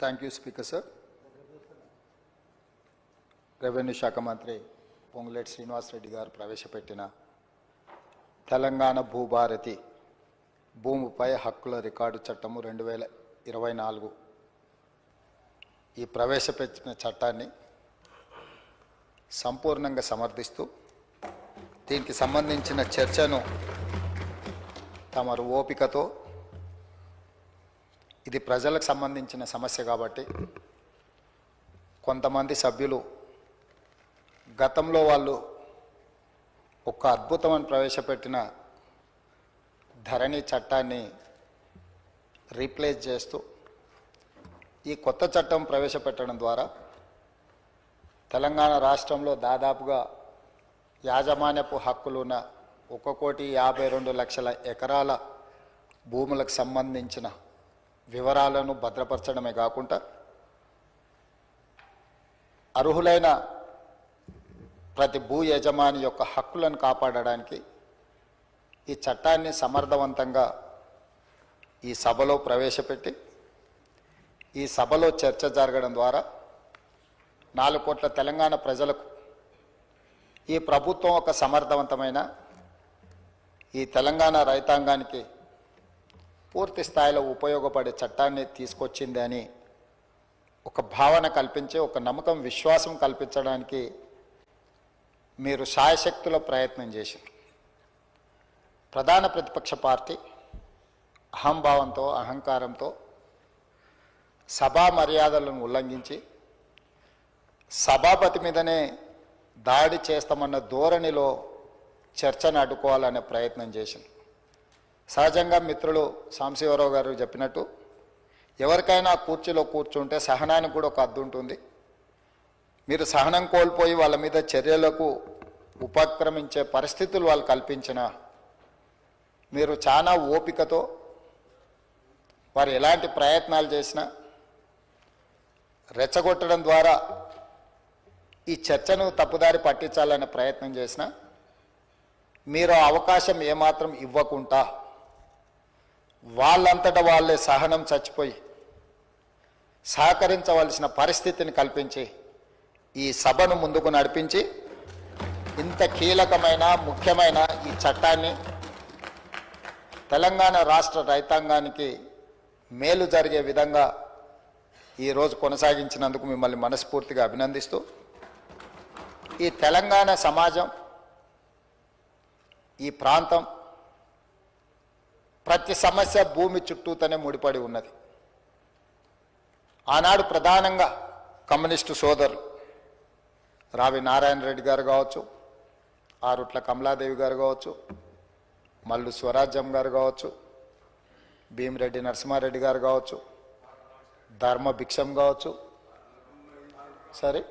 Thank you speaker sir. Revenue శాఖ మంత్రి పొంగులేటి శ్రీనివాసరెడ్డి గారు ప్రవేశపెట్టిన తెలంగాణ భూభారతి భూమిపై హక్కుల రికార్డు చట్టము 2024 ఈ ప్రవేశపెట్టిన చట్టాన్ని సంపూర్ణంగా సమర్థిస్తూ దీనికి సంబంధించిన చర్చను తమరు ఓపికతో, ఇది ప్రజలకు సంబంధించిన సమస్య కాబట్టి కొంతమంది సభ్యులు గతంలో వాళ్ళు ఒక అద్భుతమని ప్రవేశపెట్టిన ధరణి చట్టాన్ని రీప్లేస్ చేస్తూ ఈ కొత్త చట్టం ప్రవేశపెట్టడం ద్వారా తెలంగాణ రాష్ట్రంలో దాదాపుగా యాజమాన్యపు హక్కులున్న 1,52,00,000 ఎకరాల భూములకు సంబంధించిన వివరాలను భద్రపరచడమే కాకుండా అర్హులైన ప్రతి భూ యజమాని యొక్క హక్కులను కాపాడడానికి ఈ చట్టాన్ని సమర్థవంతంగా ఈ సభలో ప్రవేశపెట్టి ఈ సభలో చర్చ జరగడం ద్వారా 4 కోట్ల తెలంగాణ ప్రజలకు ఈ ప్రభుత్వం ఒక సమర్థవంతమైన ఈ తెలంగాణ రైతాంగానికి పూర్తి స్థాయిలో ఉపయోగపడే చట్టాన్ని తీసుకొచ్చింది అని ఒక భావన కల్పించి, ఒక నమ్మకం, విశ్వాసం కల్పించడానికి మీరు శాయశక్తుల ప్రయత్నం చేశారు. ప్రధాన ప్రతిపక్ష పార్టీ అహంభావంతో, అహంకారంతో సభా మర్యాదలను ఉల్లంఘించి సభాపతి మీదనే దాడి చేస్తామన్న ధోరణిలో చర్చను అడ్డుకోవాలనే ప్రయత్నం చేసింది. సహజంగా మిత్రులు సాంబశివరావు గారు చెప్పినట్టు ఎవరికైనా కుర్చీలో కూర్చుంటే సహనానికి కూడా ఒక హద్దు ఉంటుంది. మీరు సహనం కోల్పోయి వాళ్ళ మీద చర్యలకు ఉపక్రమించే పరిస్థితులు వాళ్ళు కల్పించిన మీరు చాలా ఓపికతో వారు ఎలాంటి ప్రయత్నాలు చేసినా రెచ్చగొట్టడం ద్వారా ఈ చర్చను తప్పుదారి పట్టించాలనే ప్రయత్నం చేసినా మీరు అవకాశం ఏమాత్రం ఇవ్వకుండా వాళ్ళంతటా వాళ్ళే సహనం చచ్చిపోయి సహకరించవలసిన పరిస్థితిని కల్పించి ఈ సభను ముందుకు నడిపించి ఇంత కీలకమైన, ముఖ్యమైన ఈ చట్టాన్ని తెలంగాణ రాష్ట్ర రైతాంగానికి మేలు జరిగే విధంగా ఈరోజు కొనసాగించినందుకు మిమ్మల్ని మనస్ఫూర్తిగా అభినందిస్తూ, ఈ తెలంగాణ సమాజం, ఈ ప్రాంతం ప్రతి సమస్య భూమి చుట్టూతోనే ముడిపడి ఉన్నది. ఆనాడు ప్రధానంగా కమ్యూనిస్టు సోదరులు రావి నారాయణ రెడ్డి గారు కావచ్చు, ఆరుట్ల కమలాదేవి గారు కావచ్చు, మల్లు స్వరాజ్యం గారు కావచ్చు, భీమిరెడ్డి నరసింహారెడ్డి గారు కావచ్చు, ధర్మ భిక్షం కావచ్చు, సరే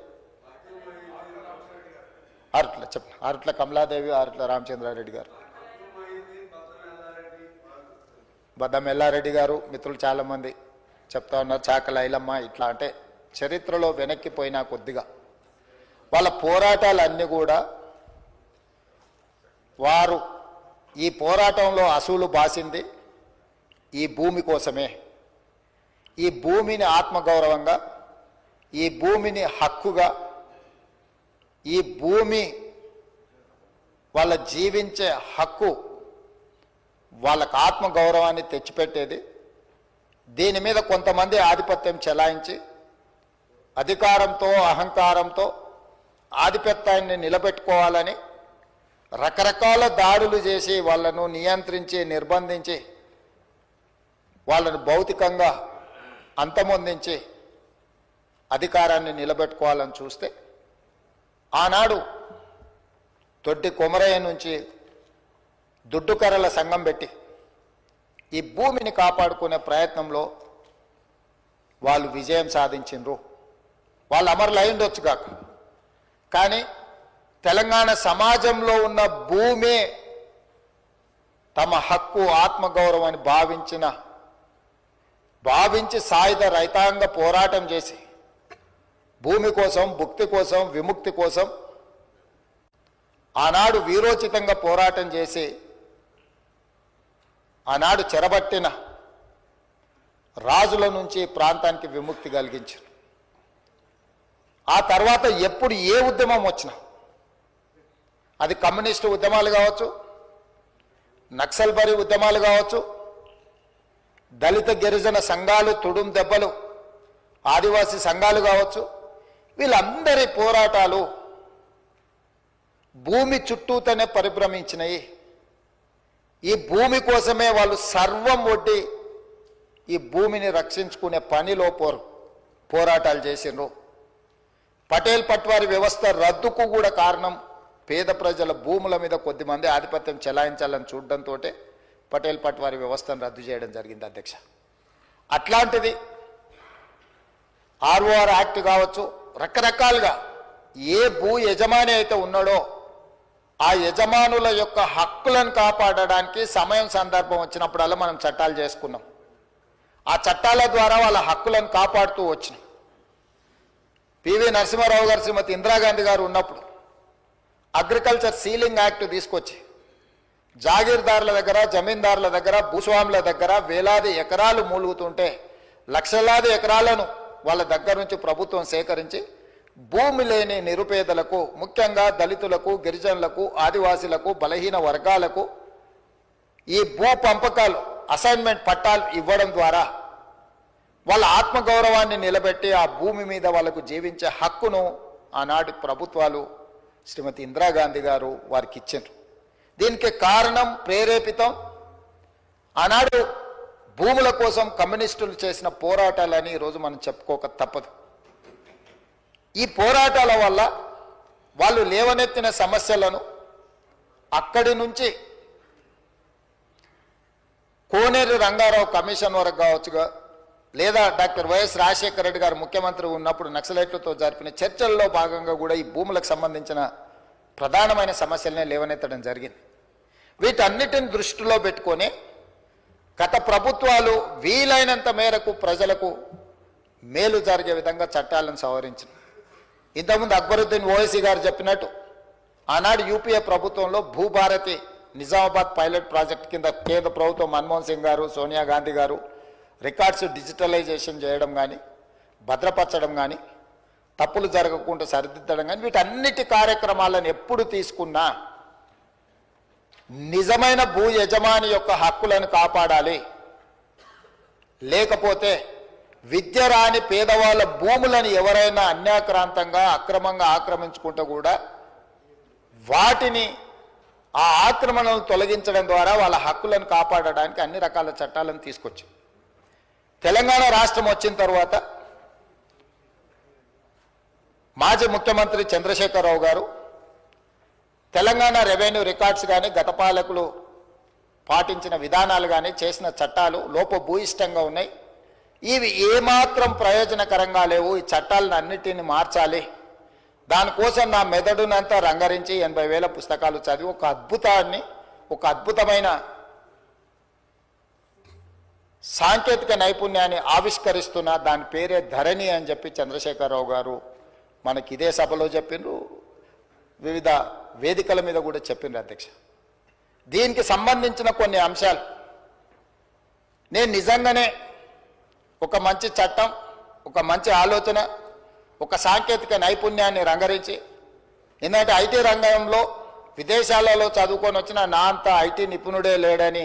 ఆరుట్ల కమలాదేవి, ఆరుట్ల రామచంద్రారెడ్డి గారు, బద్దం ఎల్లారెడ్డి గారు, మిత్రులు చాలామంది చెప్తా ఉన్నారు, చాకల ఐలమ్మ, ఇట్లా అంటే చరిత్రలో వెనక్కిపోయినా కొద్దిగా వాళ్ళ పోరాటాలన్నీ కూడా వారు ఈ పోరాటంలో అసూలు బాసింది ఈ భూమి కోసమే. ఈ భూమిని ఆత్మగౌరవంగా, ఈ భూమిని హక్కుగా, ఈ భూమి వాళ్ళ జీవించే హక్కు, వాళ్ళకు ఆత్మగౌరవాన్ని తెచ్చిపెట్టేది. దీని మీద కొంతమంది ఆధిపత్యం చెలాయించి అధికారంతో, అహంకారంతో ఆధిపత్యాన్ని నిలబెట్టుకోవాలని రకరకాల దాడులు చేసి వాళ్ళను నియంత్రించి, నిర్బంధించి, వాళ్ళను భౌతికంగా అంతమొందించి అధికారాన్ని నిలబెట్టుకోవాలని చూస్తే ఆనాడు తొడ్డి కొమరయ్య నుంచి దుడ్డుకర్రల సంఘం పెట్టి ఈ భూమిని కాపాడుకునే ప్రయత్నంలో వాళ్ళు విజయం సాధించిండ్రు. వాళ్ళు అమరులు అయిండొచ్చు కాక, కానీ తెలంగాణ సమాజంలో ఉన్న భూమే తమ హక్కు, ఆత్మగౌరవాన్ని భావించి సాయుధ రైతాంగ పోరాటం చేసి భూమి కోసం, భుక్తి కోసం, విముక్తి కోసం ఆనాడు వీరోచితంగా పోరాటం చేసి ఆనాడు చెరబట్టిన రాజుల నుంచి ప్రాంతానికి విముక్తి కలిగించారు. ఆ తర్వాత ఎప్పుడు ఏ ఉద్యమం వచ్చినా, అది కమ్యూనిస్టు ఉద్యమాలు కావచ్చు, నక్సల్బరీ ఉద్యమాలు కావచ్చు, దళిత గిరిజన సంఘాలు, తుడుం దెబ్బలు, ఆదివాసీ సంఘాలు కావచ్చు, వీళ్ళందరి పోరాటాలు భూమి చుట్టూతోనే పరిభ్రమించినాయి. ఈ భూమి కోసమే వాళ్ళు సర్వం ఒడ్డి ఈ భూమిని రక్షించుకునే పనిలో పోరాటాలు చేసిండ్రు. పటేల్ పట్వారి వ్యవస్థ రద్దుకు కూడా కారణం పేద ప్రజల భూముల మీద కొద్దిమంది ఆధిపత్యం చెలాయించాలని చూడడంతో పటేల్ పట్వారి వ్యవస్థను రద్దు చేయడం జరిగింది అధ్యక్ష. అట్లాంటిది ఆర్ఓఆర్ యాక్ట్ కావచ్చు, రకరకాలుగా ఏ భూ యజమాని అయితే ఉన్నాడో ఆ యజమానుల యొక్క హక్కులను కాపాడడానికి సమయం సందర్భం వచ్చినప్పుడల్లా మనం చట్టాలు చేసుకున్నాం. ఆ చట్టాల ద్వారా వాళ్ళ హక్కులను కాపాడుతూ వచ్చినాం. పివి నరసింహారావు గారు, శ్రీమతి ఇందిరాగాంధీ గారు ఉన్నప్పుడు అగ్రికల్చర్ సీలింగ్ యాక్ట్ తీసుకొచ్చి జాగీర్దారుల దగ్గర, జమీందారుల దగ్గర, భూస్వాముల దగ్గర వేలాది ఎకరాలు మూలుగుతుంటే లక్షలాది ఎకరాలను వాళ్ళ దగ్గర నుంచి ప్రభుత్వం సేకరించి భూమి లేని నిరుపేదలకు, ముఖ్యంగా దళితులకు, గిరిజనులకు, ఆదివాసీలకు, బలహీన వర్గాలకు ఈ భూ పంపకాలు, అసైన్మెంట్ పట్టాలు ఇవ్వడం ద్వారా వాళ్ళ ఆత్మగౌరవాన్ని నిలబెట్టి ఆ భూమి మీద వాళ్ళకు జీవించే హక్కును ఆనాటి ప్రభుత్వాలు, శ్రీమతి ఇందిరాగాంధీ గారు వారికి ఇచ్చారు. దీనికి కారణం, ప్రేరేపితం ఆనాడు భూముల కోసం కమ్యూనిస్టులు చేసిన పోరాటాలని ఈరోజు మనం చెప్పుకోక తప్పదు. ఈ పోరాటాల వల్ల వాళ్ళు లేవనెత్తిన సమస్యలను అక్కడి నుంచి కోనేరు రంగారావు కమిషన్ వరకు కావచ్చుగా, లేదా డాక్టర్ వైఎస్ రాజశేఖర రెడ్డి గారు ముఖ్యమంత్రి ఉన్నప్పుడు నక్సలైట్లతో జరిపిన చర్చల్లో భాగంగా కూడా ఈ భూములకు సంబంధించిన ప్రధానమైన సమస్యలనే లేవనెత్తడం జరిగింది. వీటన్నిటిని దృష్టిలో పెట్టుకొని గత ప్రభుత్వాలు వీలైనంత మేరకు ప్రజలకు మేలు జరిగే విధంగా చట్టాలను సవరించింది. ఇంతకుముందు అక్బరుద్దీన్ ఓవైసీ గారు చెప్పినట్టు ఆనాడు యూపీఏ ప్రభుత్వంలో భూభారతి నిజామాబాద్ పైలట్ ప్రాజెక్ట్ కింద కేంద్ర ప్రభుత్వం మన్మోహన్ సింగ్ గారు, సోనియా గాంధీ గారు రికార్డ్స్ డిజిటలైజేషన్ చేయడం కానీ, భద్రపరచడం కానీ, తప్పులు జరగకుండా సరిదిద్దడం కానీ, వీటన్నిటి కార్యక్రమాలను ఎప్పుడు తీసుకున్నా నిజమైన భూ యజమాని యొక్క హక్కులను కాపాడాలి. లేకపోతే విద్య రాని పేదవాళ్ళ భూములను ఎవరైనా అన్యాక్రాంతంగా అక్రమంగా ఆక్రమించుకుంటూ కూడా వాటిని, ఆ ఆక్రమణలను తొలగించడం ద్వారా వాళ్ళ హక్కులను కాపాడడానికి అన్ని రకాల చట్టాలను తీసుకొచ్చి తెలంగాణ రాష్ట్రం వచ్చిన తర్వాత మాజీ ముఖ్యమంత్రి చంద్రశేఖరరావు గారు తెలంగాణ రెవెన్యూ రికార్డ్స్ కానీ, గత పాలకులు పాటించిన విధానాలు కానీ, చేసిన చట్టాలు లోపభూయిష్టంగా ఉన్నాయి. ఇవి ఏమాత్రం ప్రయోజనకరంగా లేవు. ఈ చట్టాలను అన్నిటిని మార్చాలి. దానికోసం నా మెదడునంతా రంగరించి 80,000 పుస్తకాలు చదివి ఒక అద్భుతమైన సాంకేతిక నైపుణ్యాన్ని ఆవిష్కరిస్తున్న దాని పేరే ధరణి అని చెప్పి చంద్రశేఖరరావు గారు మనకి ఇదే సభలో చెప్పిండ్రు, వివిధ వేదికల మీద కూడా చెప్పిండ్రు అధ్యక్ష. దీనికి సంబంధించిన కొన్ని అంశాలు నేను నిజంగానే ఒక మంచి చట్టం, ఒక మంచి ఆలోచన, ఒక సాంకేతిక నైపుణ్యాన్ని రంగరించి, ఎందుకంటే ఐటీ రంగంలో విదేశాలలో చదువుకొని వచ్చిన నా అంత ఐటీ నిపుణుడే లేడని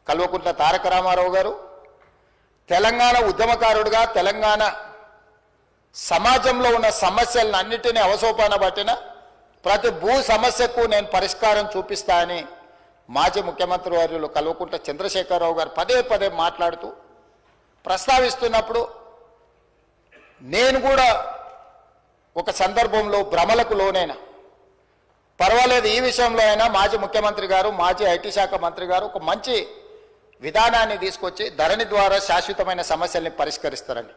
కల్వకుంట్ల తారక రామారావు గారు, తెలంగాణ ఉద్యమకారుడిగా తెలంగాణ సమాజంలో ఉన్న సమస్యలను అన్నిటినీ అవసోపాన పట్టిన ప్రతి భూ సమస్యకు నేను పరిష్కారం చూపిస్తా అని మాజీ ముఖ్యమంత్రి వర్యులు కల్వకుంట్ల చంద్రశేఖరరావు గారు పదే పదే మాట్లాడుతూ ప్రస్తావిస్తున్నప్పుడు నేను కూడా ఒక సందర్భంలో భ్రమలకు లోనైనా, పర్వాలేదు ఈ విషయంలో అయినా మాజీ ముఖ్యమంత్రి గారు, మాజీ ఐటీ శాఖ మంత్రి గారు ఒక మంచి విధానాన్ని తీసుకొచ్చి ధరణి ద్వారా శాశ్వతమైన సమస్యల్ని పరిష్కరిస్తారని,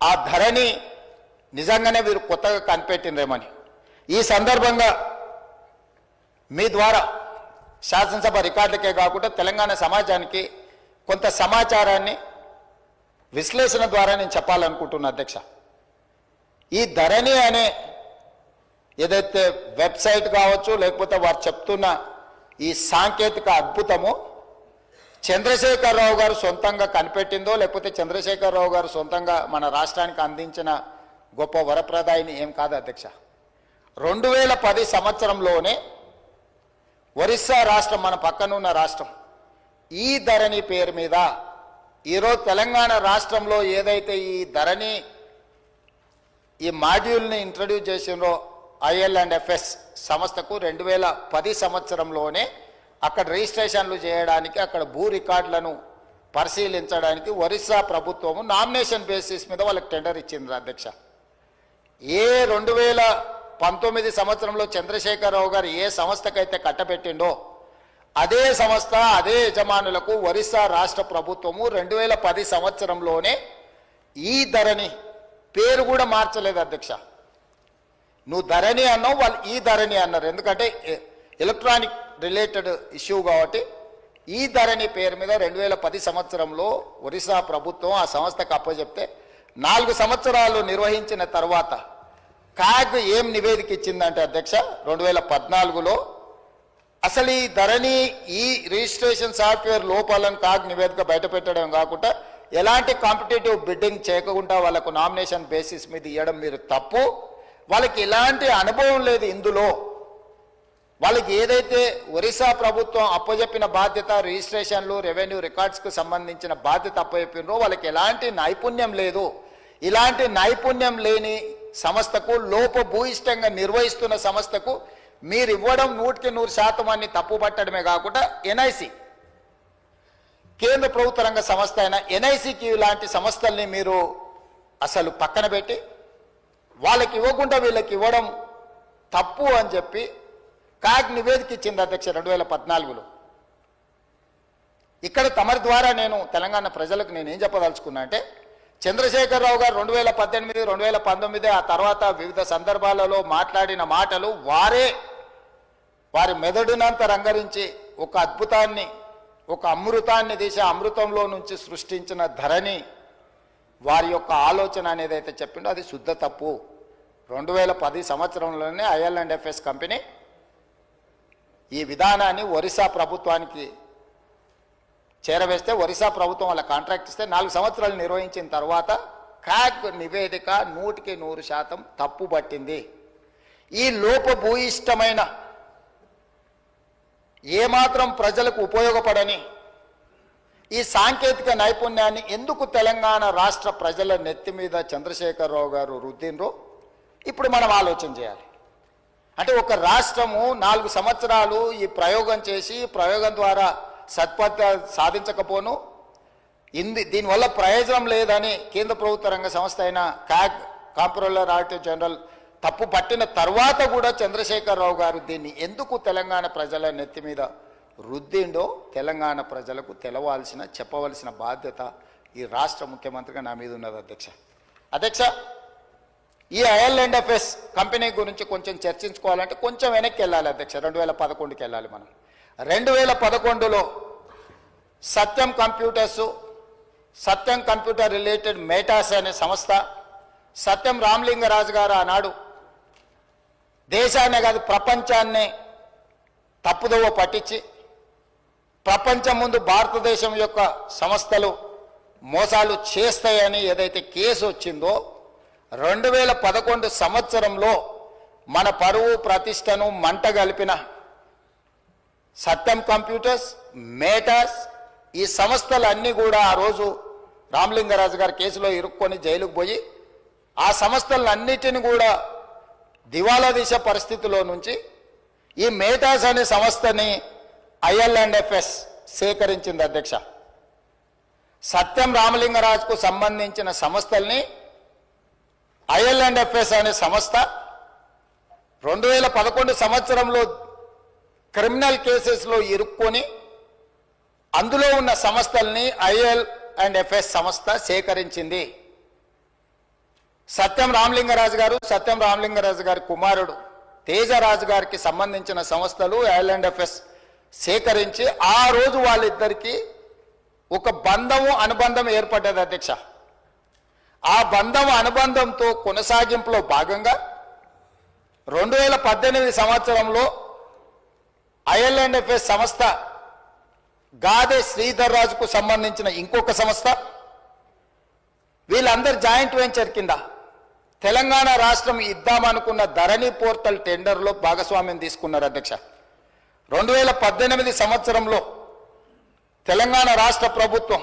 ఆ ధరణి నిజంగానే వీరు కొత్తగా కనిపెట్టినరేమని ఈ సందర్భంగా మీ ద్వారా శాసనసభ రికార్డులకే కాకుండా తెలంగాణ సమాజానికి కొంత సమాచారాన్ని విశ్లేషణ ద్వారా నేను చెప్పాలనుకుంటున్నా అధ్యక్ష. ఈ ధరణి అనే ఏదైతే వెబ్సైట్ కావచ్చు, లేకపోతే వారు చెప్తున్న ఈ సాంకేతిక అద్భుతము చంద్రశేఖరరావు గారు సొంతంగా కనిపెట్టిందో లేకపోతే చంద్రశేఖరరావు గారు సొంతంగా మన రాష్ట్రానికి అందించిన గొప్ప వరప్రదాయిని ఏం కాదు అధ్యక్ష. 2010 సంవత్సరంలోనే ఒరిస్సా రాష్ట్రం, మన పక్కనున్న రాష్ట్రం, ఈ ధరణి పేరు మీద ఈరోజు తెలంగాణ రాష్ట్రంలో ఏదైతే ఈ ధరణి ఈ మాడ్యూల్ని ఇంట్రడ్యూస్ చేసినో IL&FS సంస్థకు 2010 సంవత్సరంలోనే అక్కడ రిజిస్ట్రేషన్లు చేయడానికి, అక్కడ భూ రికార్డులను పరిశీలించడానికి ఒరిస్సా ప్రభుత్వము నామినేషన్ బేసిస్ మీద వాళ్ళకి టెండర్ ఇచ్చింది అధ్యక్ష. ఏ 2019 సంవత్సరంలో చంద్రశేఖరరావు గారు ఏ సంస్థకైతే కట్టబెట్టిండో అదే సంస్థ, అదే యజమానులకు ఒరిస్సా రాష్ట్ర ప్రభుత్వము 2010 సంవత్సరంలోనే ఈ ధరణి పేరు కూడా మార్చలేదు అధ్యక్ష. నువ్వు ధరణి అన్నావు, వాళ్ళు ఈ ధరణి అన్నారు. ఎందుకంటే ఎలక్ట్రానిక్ రిలేటెడ్ ఇష్యూ కాబట్టి ఈ ధరణి పేరు మీద 2010 సంవత్సరంలో ఒరిస్సా ప్రభుత్వం ఆ సంస్థకు అప్పచెప్తే 4 సంవత్సరాలు నిర్వహించిన తర్వాత కాగ్ ఏం నివేదిక ఇచ్చిందంటే అధ్యక్ష, 2014లో అసలు ఈ ధరణి ఈ రిజిస్ట్రేషన్ సాఫ్ట్వేర్ లోపాలను కాగ్ నివేదిక బయటపెట్టడం కాకుండా ఎలాంటి కాంపిటేటివ్ బిడ్డింగ్ చేయకుండా వాళ్ళకు నామినేషన్ బేసిస్ మీద ఇవ్వడం మీరు తప్పు. వాళ్ళకి ఎలాంటి అనుభవం లేదు ఇందులో. వాళ్ళకి ఏదైతే ఒరిస్సా ప్రభుత్వం అప్పచెప్పిన బాధ్యత, రిజిస్ట్రేషన్లు, రెవెన్యూ రికార్డ్స్కు సంబంధించిన బాధ్యత అప్పచెప్పినో వాళ్ళకి ఎలాంటి నైపుణ్యం లేదు. ఇలాంటి నైపుణ్యం లేని సంస్థకు, లోపభూయిష్టంగా నిర్వహిస్తున్న సంస్థకు మీరు ఇవ్వడం 100% అని తప్పుపట్టడమే కాకుండా NIC, కేంద్ర ప్రభుత్వ రంగ సంస్థ అయిన NICకి ఇలాంటి సంస్థల్ని మీరు అసలు పక్కన పెట్టి వాళ్ళకి ఇవ్వకుండా వీళ్ళకి ఇవ్వడం తప్పు అని చెప్పి కాగ్ నివేదిక ఇచ్చింది అధ్యక్ష 2014లో. ఇక్కడ తమరి ద్వారా నేను తెలంగాణ ప్రజలకు నేనేం చెప్పదలుచుకున్నా అంటే, చంద్రశేఖరరావు గారు 2018, 2019 ఆ తర్వాత వివిధ సందర్భాలలో మాట్లాడిన మాటలు వారి మెదడునంత రంగరించి ఒక అద్భుతాన్ని, ఒక అమృతాన్ని తీసి అమృతంలో నుంచి సృష్టించిన ధరణి వారి యొక్క ఆలోచన అనేది అయితే చెప్పిండో అది శుద్ధ తప్పు. 2010 సంవత్సరంలోనే IL&FS కంపెనీ ఈ విధానాన్ని ఒరిస్సా ప్రభుత్వానికి చేరవేస్తే, ఒరిస్సా ప్రభుత్వం వాళ్ళ కాంట్రాక్ట్ ఇస్తే 4 సంవత్సరాలు నిర్వహించిన తర్వాత కాగ్ నివేదిక 100% తప్పు పట్టింది. ఈ లోపభూయిష్టమైన, ఏమాత్రం ప్రజలకు ఉపయోగపడని ఈ సాంకేతిక నైపుణ్యాన్ని ఎందుకు తెలంగాణ రాష్ట్ర ప్రజల నెత్తి మీద చంద్రశేఖరరావు గారు రుద్దినరో ఇప్పుడు మనం ఆలోచన చేయాలి. అంటే ఒక రాష్ట్రము 4 సంవత్సరాలు ఈ ప్రయోగం చేసి, ప్రయోగం ద్వారా సత్ఫలిత సాధించకపోను, దీనివల్ల ప్రయోజనం లేదని కేంద్ర ప్రభుత్వ రంగ సంస్థ అయిన కాగ్, కాంప్ట్రోలర్ ఆడిటర్ జనరల్ తప్పు పట్టిన తర్వాత కూడా చంద్రశేఖరరావు గారు దీన్ని ఎందుకు తెలంగాణ ప్రజల నెత్తి మీద రుద్దిండో తెలంగాణ ప్రజలకు చెప్పవలసిన బాధ్యత ఈ రాష్ట్ర ముఖ్యమంత్రిగా నా మీద ఉన్నది అధ్యక్ష. ఈ IL&FS కంపెనీ గురించి కొంచెం చర్చించుకోవాలంటే కొంచెం వెనక్కి వెళ్ళాలి అధ్యక్ష. 2011కి వెళ్ళాలి మనం. 2011లో సత్యం కంప్యూటర్ రిలేటెడ్ మేటాస్ అనే సంస్థ, సత్యం రామలింగరాజు గారు ఆనాడు దేశాన్నే కాదు ప్రపంచాన్నే తప్పుదోవ పట్టించి, ప్రపంచం ముందు భారతదేశం యొక్క సంస్థలు మోసాలు చేస్తాయని ఏదైతే కేసు వచ్చిందో 2011 సంవత్సరంలో మన పరువు ప్రతిష్టను మంట గలిపిన సత్యం కంప్యూటర్స్, మేటాస్, ఈ సంస్థలన్నీ కూడా ఆ రోజు రామలింగరాజు గారి కేసులో ఇరుక్కొని జైలుకు పోయి ఆ సంస్థలన్నిటిని కూడా దివాలా తీసే పరిస్థితిలో నుంచి ఈ మేటాస్ అనే సంస్థని IL&FS సేకరించింది అధ్యక్ష. సత్యం రామలింగరాజుకు సంబంధించిన సంస్థల్ని IL&FS అనే సంస్థ 2011 సంవత్సరంలో క్రిమినల్ కేసెస్లో ఇరుక్కొని అందులో ఉన్న సంస్థల్ని IL&FS సంస్థ సేకరించింది. సత్యం రామలింగరాజు గారి కుమారుడు తేజరాజు గారికి సంబంధించిన సంస్థలు IL&FS సేకరించి ఆ రోజు వాళ్ళిద్దరికీ ఒక అనుబంధం ఏర్పడ్డది అధ్యక్ష. ఆ అనుబంధంతో కొనసాగింపులో భాగంగా 2018 సంవత్సరంలో IL&FS సంస్థ గాదె శ్రీధర్ రాజుకు సంబంధించిన ఇంకొక సంస్థ, వీళ్ళందరు జాయింట్ వెంచర్ కింద తెలంగాణ రాష్ట్రం ఇద్దామనుకున్న ధరణి పోర్టల్ టెండర్లో భాగస్వామ్యం తీసుకున్నారు అధ్యక్ష. 2018 సంవత్సరంలో తెలంగాణ రాష్ట్ర ప్రభుత్వం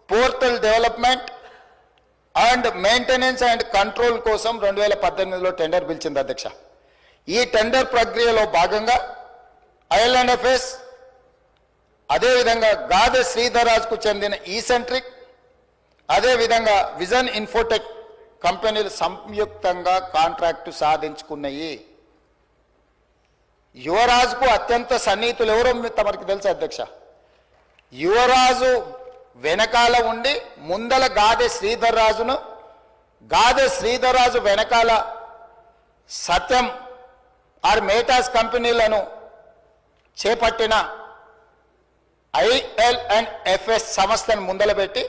portal development and maintenance and control కోసం 2018లో టెండర్ పిలిచింది అధ్యక్ష. ఈ టెండర్ ప్రక్రియలో భాగంగా IL&FS, అదేవిధంగా గాదె శ్రీధర్ రాజుకు చెందిన ఈసెంట్రిక్, అదేవిధంగా విజన్ ఇన్ఫోటెక్ కంపెనీలు సంయుక్తంగా కాంట్రాక్టు సాధించుకున్నాయి. యువరాజుకు అత్యంత సన్నిహితులు ఎవరో తమరికి తెలుసు అధ్యక్ష. యువరాజు వెనకాల ఉండి ముందల గాదె శ్రీధర్ రాజును, గాదె శ్రీధర్ రాజు వెనకాల సత్యం ఆర్ మేటాస్ కంపెనీలను చేపట్టిన IL&FS సంస్థను ముందల పెట్టి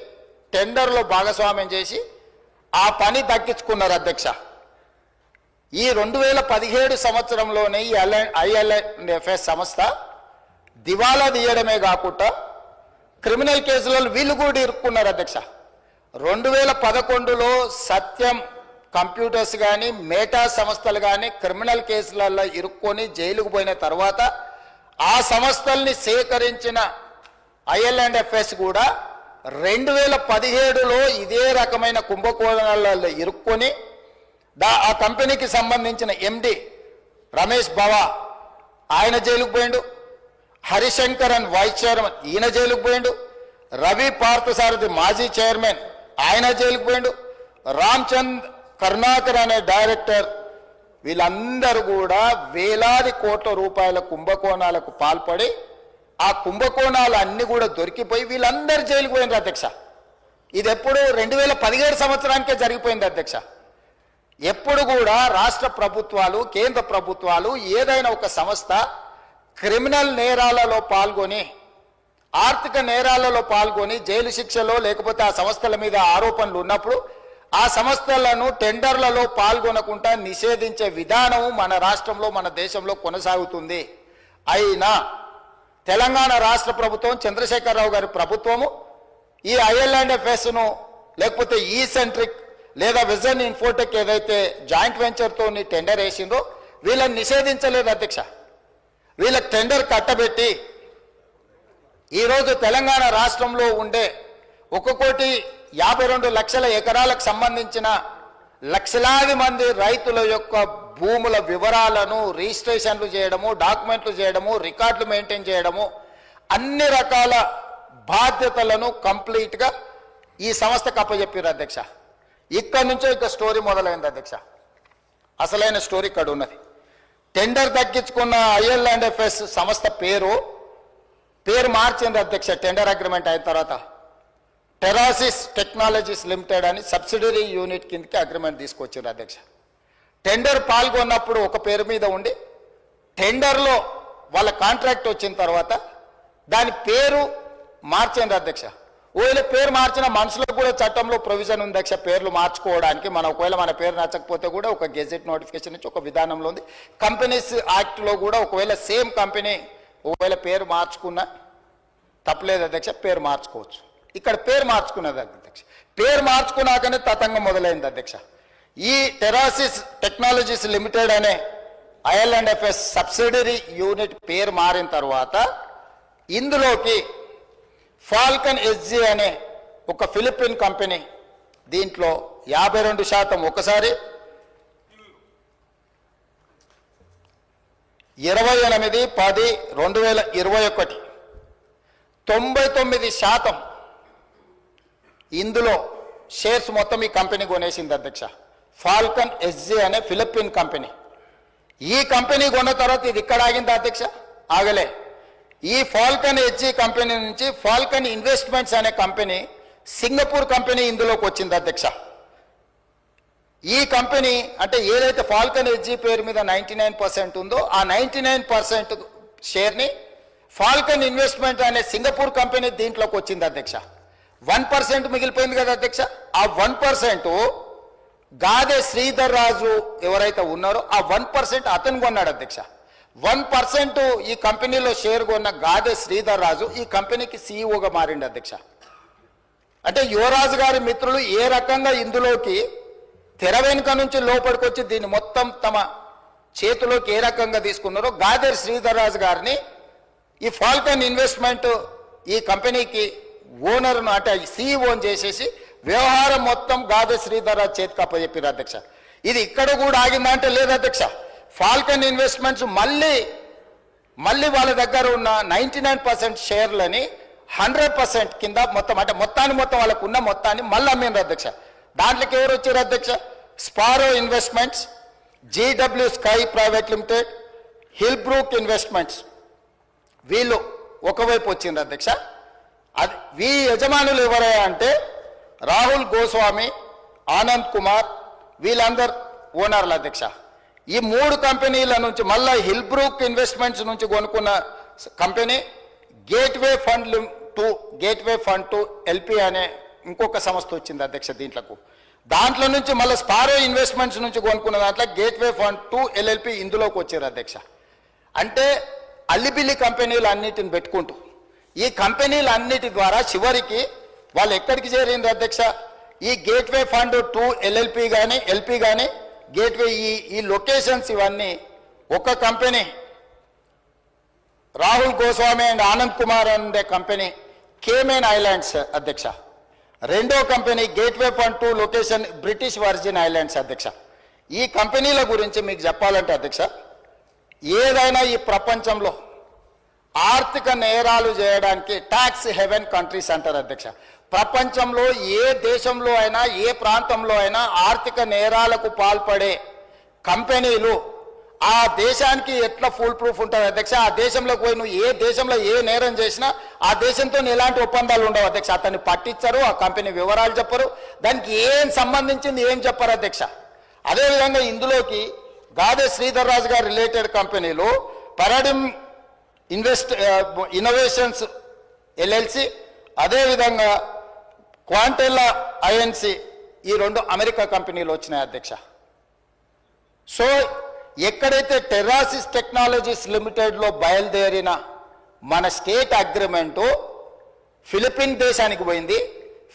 టెండర్లో భాగస్వామ్యం చేసి ఆ పని దక్కించుకున్నారు అధ్యక్ష. ఈ 2017 సంవత్సరంలోనే ఈ IL&FS సంస్థ దివాలా తీయడమే కాకుండా క్రిమినల్ కేసులలో వీళ్ళు కూడా ఇరుక్కున్నారు అధ్యక్ష. 2011లో సత్యం కంప్యూటర్స్ కానీ మేటా సంస్థలు కానీ క్రిమినల్ కేసులలో ఇరుక్కొని జైలుకు పోయిన తర్వాత ఆ సంస్థల్ని సేకరించిన IL&FS కూడా 2017లో ఇదే రకమైన కుంభకోణాలలో ఇరుక్కొని ఆ కంపెనీకి సంబంధించిన MD రమేష్ బావా ఆయన జైలుకు పోయిండు, హరిశంకరన్ వైస్ చైర్మన్ ఈయన జైలుకు పోయిండు, రవి పార్థసారథి మాజీ చైర్మన్ ఆయన జైలుకు పోయిండు, రామ్చంద్ కరుణాకర్ అనే డైరెక్టర్, వీళ్ళందరూ కూడా వేలాది కోట్ల రూపాయల కుంభకోణాలకు పాల్పడి ఆ కుంభకోణాలు అన్ని కూడా దొరికిపోయి వీళ్ళందరూ జైలుకు పోయినారు అధ్యక్ష. ఇది ఎప్పుడు 2017 సంవత్సరానికే జరిగిపోయింది అధ్యక్ష. ఎప్పుడు కూడా రాష్ట్ర ప్రభుత్వాలు కేంద్ర ప్రభుత్వాలు ఏదైనా ఒక సంస్థ క్రిమినల్ నేరాలలో పాల్గొని ఆర్థిక నేరాలలో పాల్గొని జైలు శిక్షలో లేకపోతే ఆ సంస్థల మీద ఆరోపణలు ఉన్నప్పుడు ఆ సంస్థలను టెండర్లలో పాల్గొనకుండా నిషేధించే విధానం మన రాష్ట్రంలో మన దేశంలో కొనసాగుతుంది. అయినా తెలంగాణ రాష్ట్ర ప్రభుత్వం చంద్రశేఖరరావు గారి ప్రభుత్వము ఈ IL&FSను లేకపోతే ఈసెంట్రిక్ లేదా విజన్ ఇన్ఫోటెక్ ఏదైతే జాయింట్ వెంచర్తో టెండర్ వేసిందో వీళ్ళని నిషేధించలేదు అధ్యక్ష. వీళ్ళకి టెండర్ కట్టబెట్టి ఈరోజు తెలంగాణ రాష్ట్రంలో ఉండే 1,52,00,000 ఎకరాలకు సంబంధించిన లక్షలాది మంది రైతుల యొక్క భూముల వివరాలను రిజిస్ట్రేషన్లు చేయడము, డాక్యుమెంట్లు చేయడము, రికార్డులు మెయింటైన్ చేయడము, అన్ని రకాల బాధ్యతలను కంప్లీట్గా ఈ సంస్థకు అప్పచెప్పారు అధ్యక్ష. ఇక్కడ నుంచో ఇక స్టోరీ మొదలైంది అధ్యక్ష. అసలైన స్టోరీ ఇక్కడ ఉన్నది. టెండర్ దక్కించుకున్న IL&FS సంస్థ పేరు మార్చింది అధ్యక్ష. టెండర్ అగ్రిమెంట్ అయిన తర్వాత టెరాసిస్ టెక్నాలజీస్ లిమిటెడ్ అని సబ్సిడరీ యూనిట్ కిందకి అగ్రిమెంట్ తీసుకొచ్చారు అధ్యక్ష. టెండర్ పాల్గొన్నప్పుడు ఒక పేరు మీద ఉండి టెండర్లో వాళ్ళ కాంట్రాక్ట్ వచ్చిన తర్వాత దాని పేరు మార్చింది అధ్యక్ష. ఒకవేళ పేరు మార్చిన మనుషులకు కూడా చట్టంలో ప్రొవిజన్ ఉంది అధ్యక్ష పేర్లు మార్చుకోవడానికి. ఒకవేళ మన పేరు నచ్చకపోతే కూడా ఒక గెజెట్ నోటిఫికేషన్ ఇచ్చి ఒక విధానంలో ఉంది. కంపెనీస్ యాక్ట్లో కూడా ఒకవేళ సేమ్ కంపెనీ ఒకవేళ పేరు మార్చుకున్నా తప్పలేదు అధ్యక్ష, పేరు మార్చుకోవచ్చు. ఇక్కడ పేరు మార్చుకున్నది అధ్యక్ష. పేరు మార్చుకున్నాకనే తతంగం మొదలైంది అధ్యక్ష. ఈ టెరాసిస్ టెక్నాలజీస్ లిమిటెడ్ అనే IL&FS సబ్సిడరీ యూనిట్ పేరు మారిన తర్వాత ఇందులోకి ఫాల్కన్ SG అనే ఒక ఫిలిపిన్ కంపెనీ దీంట్లో 52% ఒకసారి 28/10/2021 99% ఇందులో షేర్స్ మొత్తం ఈ కంపెనీ కొనేసింది అధ్యక్ష. ఫాల్కన్ SG అనే ఫిలిపిన్ కంపెనీ. ఈ కంపెనీ కొన్న తర్వాత ఇది ఇక్కడ ఆగింది అధ్యక్ష, ఆగలే. ఈ ఫాల్కన్ SG కంపెనీ నుంచి ఫాల్కన్ ఇన్వెస్ట్మెంట్స్ అనే కంపెనీ సింగపూర్ కంపెనీ ఇందులోకి వచ్చింది అధ్యక్ష. ఈ కంపెనీ అంటే ఏదైతే ఫాల్కన్ SG పేరు మీద 99% ఉందో ఆ 99% షేర్ని ఫాల్కన్ ఇన్వెస్ట్మెంట్ అనే సింగపూర్ కంపెనీ దీంట్లోకి వచ్చింది అధ్యక్ష. 1% మిగిలిపోయింది కదా అధ్యక్ష. ఆ 1% గాదె శ్రీధర్ రాజు ఎవరైతే ఉన్నారో ఆ 1% అతను కొన్నాడు అధ్యక్ష. 1% ఈ కంపెనీలో షేర్ కొన్న గాదె శ్రీధర్ రాజు ఈ కంపెనీకి సీఈఓగా మారిండు అధ్యక్ష. అంటే యువరాజు గారి మిత్రులు ఏ రకంగా ఇందులోకి తెర వెనుక నుంచి లోపలికొచ్చి దీన్ని మొత్తం తమ చేతిలోకి ఏ రకంగా తీసుకున్నారో గాదె శ్రీధర్ రాజు గారిని ఈ ఫాల్కన్ ఇన్వెస్ట్మెంట్ ఈ కంపెనీకి ఓనర్ను అంటే సీఈఓని చేసేసి వ్యవహారం మొత్తం గాదె శ్రీధర్ రాజు చేతికి అప్పచెప్పారు అధ్యక్ష. ఇది ఇక్కడ కూడా ఆగిందంటే లేదు అధ్యక్ష. ఫాల్కన్ ఇన్వెస్ట్మెంట్స్ మళ్ళీ వాళ్ళ దగ్గర ఉన్న 99% షేర్లని 100% కింద మొత్తం అంటే మొత్తం వాళ్ళకు ఉన్న మొత్తాన్ని మళ్ళీ అమ్మినారు అధ్యక్ష. దాంట్లోకి ఎవరు వచ్చారు అధ్యక్ష? Sparrow Investments, GW Sky Private Limited, Hillbrook Investments వీళ్ళు ఒకవైపు వచ్చింది అధ్యక్ష. అది వీ యజమానులు ఎవరయ్యా అంటే రాహుల్ గోస్వామి, ఆనంద్ కుమార్ వీళ్ళందరు ఓనర్లు అధ్యక్ష. ఈ 3 కంపెనీల నుంచి మళ్ళీ హిల్బ్రూక్ ఇన్వెస్ట్మెంట్స్ నుంచి కొనుక్కున్న company gateway fund two LP అనే ఇంకొక సంస్థ వచ్చింది అధ్యక్ష. దాంట్లో నుంచి మళ్ళీ స్పారో ఇన్వెస్ట్మెంట్స్ నుంచి కొనుక్కున్న దాంట్లో గేట్వే ఫండ్ టు ఎల్ఎల్పి ఇందులోకి వచ్చారు అధ్యక్ష. అంటే అల్లిబిల్లి కంపెనీలు అన్నిటిని పెట్టుకుంటూ ఈ కంపెనీలన్నిటి ద్వారా చివరికి వాళ్ళు ఎక్కడికి చేరింది అధ్యక్ష? ఈ గేట్వే ఫండ్ టు ఎల్ఎల్పి కానీ ఎల్పి కానీ గేట్వే ఈ లొకేషన్స్ ఇవన్నీ ఒక కంపెనీ రాహుల్ గోస్వామి అండ్ ఆనంద్ కుమార్ అనే కంపెనీ కేమెన్ ఐలాండ్స్ అధ్యక్ష. రెండో company gateway fund to location British virgin islands అధ్యక్ష. ఈ కంపెనీల గురించి మీకు చెప్పాలంటే అధ్యక్ష, ఏదైనా ఈ ప్రపంచంలో ఆర్థిక నేరాలు చేయడానికి ట్యాక్స్ హెవెన్ కంట్రీస్ అంటారు అధ్యక్ష. ప్రపంచంలో ఏ దేశంలో అయినా ఏ ప్రాంతంలో అయినా ఆర్థిక నేరాలకు పాల్పడే కంపెనీలు ఆ దేశానికి ఎట్లా ఫుల్ ప్రూఫ్ ఉంటుంది అధ్యక్ష? ఆ దేశంలోకి పోయి నువ్వు ఏ దేశంలో ఏ నేరం చేసినా ఆ దేశంతో ఎలాంటి ఒప్పందాలు ఉండవు అధ్యక్ష. అతన్ని పట్టించరు, ఆ కంపెనీ వివరాలు చెప్పరు, దానికి ఏం సంబంధించింది ఏం చెప్పరు అధ్యక్ష. అదేవిధంగా ఇందులోకి గాదె శ్రీధర్ రాజు గారు రిలేటెడ్ కంపెనీలు పారాడిమ్ ఇన్నోవేషన్స్ ఎల్ఎల్సి, అదేవిధంగా క్వాంటెల్లా ఐఎన్సి ఈ 2 అమెరికా కంపెనీలు వచ్చినాయి అధ్యక్ష. సో ఎక్కడైతే టెర్రాసిస్ టెక్నాలజీస్ లిమిటెడ్లో బయలుదేరిన మన స్టేట్ అగ్రిమెంటు ఫిలిపిన్ దేశానికి పోయింది,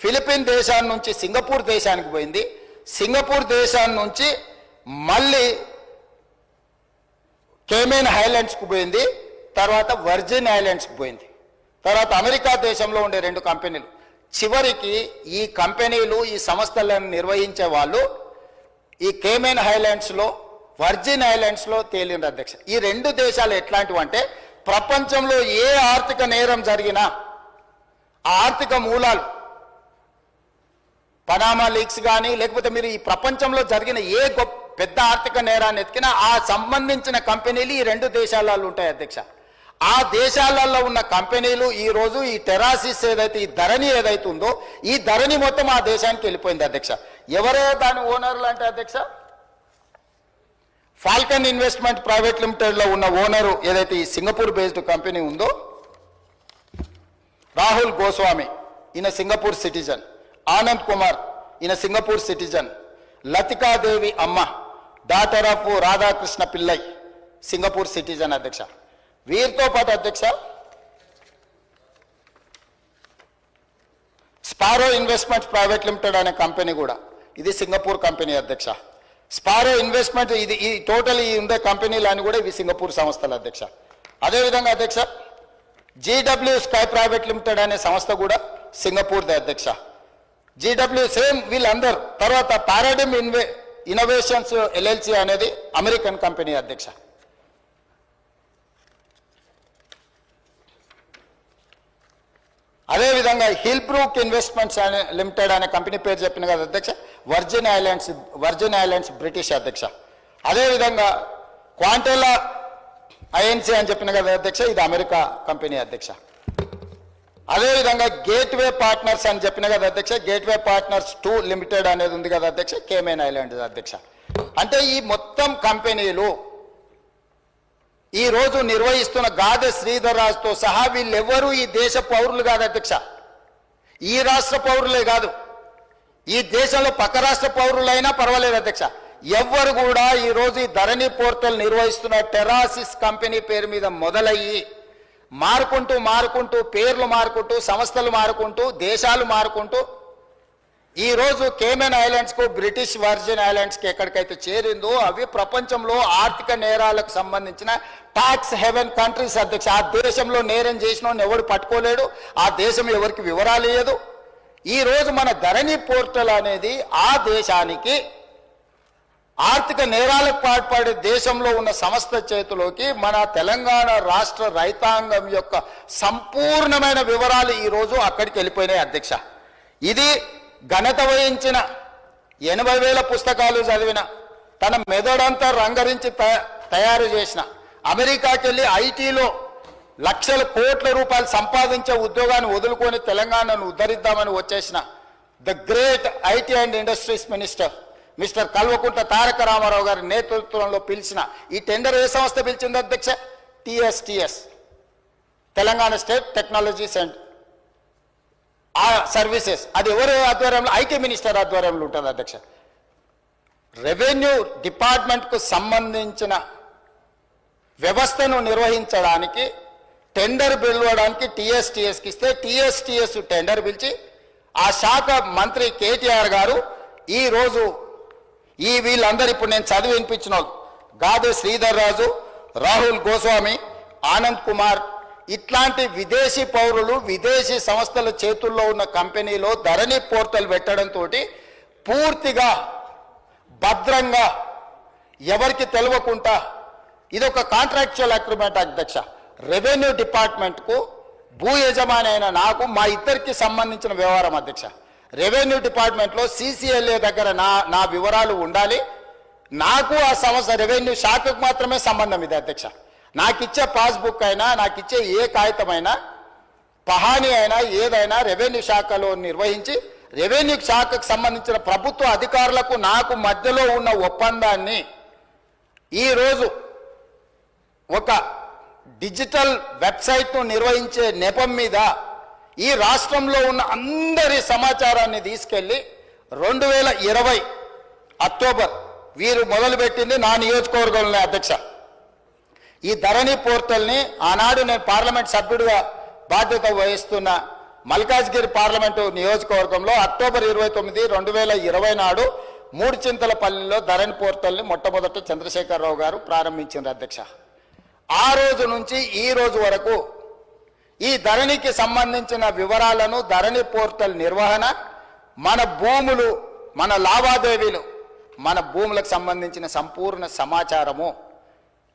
ఫిలిపిన్ దేశాన్ని నుంచి సింగపూర్ దేశానికి పోయింది, సింగపూర్ దేశాన్ని నుంచి మళ్ళీ కేమెన్ ఐలాండ్స్కి పోయింది, తర్వాత వర్జిన్ ఐలాండ్స్కి పోయింది, తర్వాత అమెరికా దేశంలో ఉండే 2 కంపెనీలు. చివరికి ఈ కంపెనీలు ఈ సంస్థలను నిర్వహించే వాళ్ళు ఈ కేమెన్ ఐలాండ్స్లో వర్జిన్ ఐలాండ్స్లో తేలిండ్రు అధ్యక్ష. ఈ 2 దేశాలు ఎట్లాంటివి అంటే ప్రపంచంలో ఏ ఆర్థిక నేరం జరిగినా ఆ ఆర్థిక మూలాలు పనామా లీక్స్ కానీ లేకపోతే మీరు ఈ ప్రపంచంలో జరిగిన ఏ పెద్ద ఆర్థిక నేరాన్ని ఎత్తికినా ఆ సంబంధించిన కంపెనీలు ఈ 2 దేశాలలో ఉంటాయి అధ్యక్ష. ఆ దేశాలలో ఉన్న కంపెనీలు ఈరోజు ఈ టెరాసిస్ ఏదైతే ఈ ధరణి ఏదైతే ఉందో ఈ ధరణి మొత్తం ఆ దేశానికి వెళ్ళిపోయింది అధ్యక్ష. ఎవరో దాని ఓనర్లు అంటే అధ్యక్ష ఫాల్కన్ ఇన్వెస్ట్మెంట్ ప్రైవేట్ లిమిటెడ్లో ఉన్న ఓనరు ఏదైతే ఈ సింగపూర్ బేస్డ్ కంపెనీ ఉందో రాహుల్ గోస్వామి, ఈయన సింగపూర్ సిటిజన్, ఆనంద్ కుమార్ ఈయన సింగపూర్ సిటిజన్, లతికాదేవి అమ్మ daughter of Radhakrishna Pillai Singapore citizen అధ్యక్ష. వీరితో పాటు అధ్యక్ష స్పారో ఇన్వెస్ట్మెంట్స్ ప్రైవేట్ లిమిటెడ్ అనే కంపెనీ కూడా ఇది సింగపూర్ కంపెనీ అధ్యక్ష. స్పారో ఇన్వెస్ట్మెంట్ ఇది ఈ టోటల్ ఈ ఉండే కంపెనీలు అని కూడా ఇవి సింగపూర్ సంస్థలు అధ్యక్ష. అదేవిధంగా అధ్యక్ష జీడబ్ల్యూ స్కై ప్రైవేట్ లిమిటెడ్ అనే సంస్థ కూడా సింగపూర్ది అధ్యక్ష. జీడబ్ల్యూ సేమ్ వీళ్ళందరూ. తర్వాత పారాడిమ్ ఇన్నోవేషన్స్ ఎల్ఎల్సి అనేది అమెరికన్ కంపెనీ అధ్యక్ష. అదేవిధంగా హిల్బ్రూక్ ఇన్వెస్ట్మెంట్స్ లిమిటెడ్ అనే కంపెనీ పేరు చెప్పిన కదా అధ్యక్ష, వర్జిన్ ఐలాండ్స్ బ్రిటిష్ అధ్యక్ష. అదేవిధంగా క్వాంటెల్లా ఐఎన్సి అని చెప్పిన కదా అధ్యక్ష, ఇది అమెరికా కంపెనీ అధ్యక్ష. అదేవిధంగా గేట్వే పార్ట్నర్స్ అని చెప్పిన కదా అధ్యక్ష, గేట్వే పార్ట్నర్స్ 2 లిమిటెడ్ అనేది ఉంది కదా అధ్యక్ష, కేమెన్ ఐలాండ్స్ అధ్యక్ష. అంటే ఈ మొత్తం కంపెనీలు ఈ రోజు నిర్వహిస్తున్న గాదె శ్రీధర్ రాజుతో సహా వీళ్ళెవ్వరూ ఈ దేశ పౌరులు కాదు అధ్యక్ష. ఈ రాష్ట్ర పౌరులే కాదు, ఈ దేశంలో పక్క రాష్ట్ర పౌరులైనా పర్వాలేదు అధ్యక్ష. ఎవ్వరు కూడా ఈరోజు ఈ ధరణి పోర్టల్ నిర్వహిస్తున్న టెరాసిస్ కంపెనీ పేరు మీద మొదలయ్యి మారుకుంటూ పేర్లు మారుకుంటూ సంస్థలు మారుకుంటూ దేశాలు మారుకుంటూ ఈరోజు కేమెన్ ఐలాండ్స్కు బ్రిటిష్ వర్జిన్ ఐలాండ్స్కి ఎక్కడికైతే చేరిందో అవి ప్రపంచంలో ఆర్థిక నేరాలకు సంబంధించిన ట్యాక్స్ హెవెన్ కంట్రీస్ అధ్యక్ష. ఆ దేశంలో నేరం చేసిన ఎవడు పట్టుకోలేడు, ఆ దేశం ఎవరికి వివరాలు ఇయ్యదు. ఈరోజు మన ధరణి పోర్టల్ అనేది ఆ దేశానికి ఆర్థిక నేరాలకు పాల్పడే దేశంలో ఉన్న సంస్థ చేతిలోకి మన తెలంగాణ రాష్ట్ర రైతాంగం యొక్క సంపూర్ణమైన వివరాలు ఈరోజు అక్కడికి వెళ్ళిపోయినాయి అధ్యక్ష. ఇది ఘనత వహించిన 80,000 పుస్తకాలు చదివిన తన మెదడంతా రంగరించి తయారు చేసిన అమెరికాకి వెళ్ళి ఐటీలో లక్షల కోట్ల రూపాయలు సంపాదించే ఉద్యోగాన్ని వదులుకొని తెలంగాణను ఉద్ధరిద్దామని వచ్చేసిన the great IT and industries minister mister Kalvakuntla Taraka Ramarao గారి నేతృత్వంలో పిలిచిన ఈ టెండర్ ఏ సంస్థ పిలిచింది అధ్యక్ష? TSTS, Telangana state technology centre ఆ సర్వీసెస్. అది ఎవరి ఆధ్వర్యంలో? ఐటీ మినిస్టర్ ఆధ్వర్యంలో ఉంటుంది అధ్యక్ష. రెవెన్యూ డిపార్ట్మెంట్కు సంబంధించిన వ్యవస్థను నిర్వహించడానికి టెండర్ పిలవడానికి టిఎస్టిఎస్కి ఇస్తే టిఎస్టిఎస్ టెండర్ పిలిచి ఆ శాఖ మంత్రి కేటీఆర్ గారు ఈరోజు వీళ్ళందరూ ఇప్పుడు నేను చదివి వినిపించిన వాళ్ళు గాదే శ్రీధర్ రాజు, రాహుల్ గోస్వామి, ఆనంద్ కుమార్ ఇట్లాంటి విదేశీ పౌరులు విదేశీ సంస్థల చేతుల్లో ఉన్న కంపెనీలో ధరణి పోర్టల్ పెట్టడంతో పూర్తిగా భద్రంగా ఎవరికి తెలియకుండా ఇదొక కాంట్రాక్చువల్ అగ్రిమెంట్ అధ్యక్ష. రెవెన్యూ డిపార్ట్మెంట్కు భూ యజమాని అయిన నాకు మా ఇద్దరికి సంబంధించిన వ్యవహారం అధ్యక్ష. రెవెన్యూ డిపార్ట్మెంట్లో సిసిఎల్ఏ దగ్గర నా వివరాలు ఉండాలి. నాకు ఆ సంస్థ రెవెన్యూ శాఖకు మాత్రమే సంబంధం ఇది అధ్యక్ష. నాకు ఇచ్చే పాస్బుక్ అయినా నాకు ఇచ్చే ఏ కాగితమైనా పహానీ అయినా ఏదైనా రెవెన్యూ శాఖలో నిర్వహించి రెవెన్యూ శాఖకు సంబంధించిన ప్రభుత్వ అధికారులకు నాకు మధ్యలో ఉన్న ఒప్పందాన్ని ఈరోజు ఒక డిజిటల్ వెబ్సైట్ను నిర్వహించే నెపం మీద ఈ రాష్ట్రంలో ఉన్న అందరి సమాచారాన్ని తీసుకెళ్లి 2020 అక్టోబర్ వీరు మొదలుపెట్టింది నా నియోజకవర్గంలో అధ్యక్ష. ఈ ధరణి పోర్టల్ని ఆనాడు నేను పార్లమెంట్ సభ్యుడిగా బాధ్యత వహిస్తున్న మల్కాజ్గిరి పార్లమెంటు నియోజకవర్గంలో అక్టోబర్ 29, 2020 నాడు మూడుచింతలపల్లిలో ధరణి పోర్టల్ని మొట్టమొదట చంద్రశేఖరరావు గారు ప్రారంభించారు అధ్యక్ష. ఆ రోజు నుంచి ఈ రోజు వరకు ఈ ధరణికి సంబంధించిన వివరాలను ధరణి పోర్టల్ నిర్వహణ, మన భూములు, మన లావాదేవీలు, మన భూములకు సంబంధించిన సంపూర్ణ సమాచారము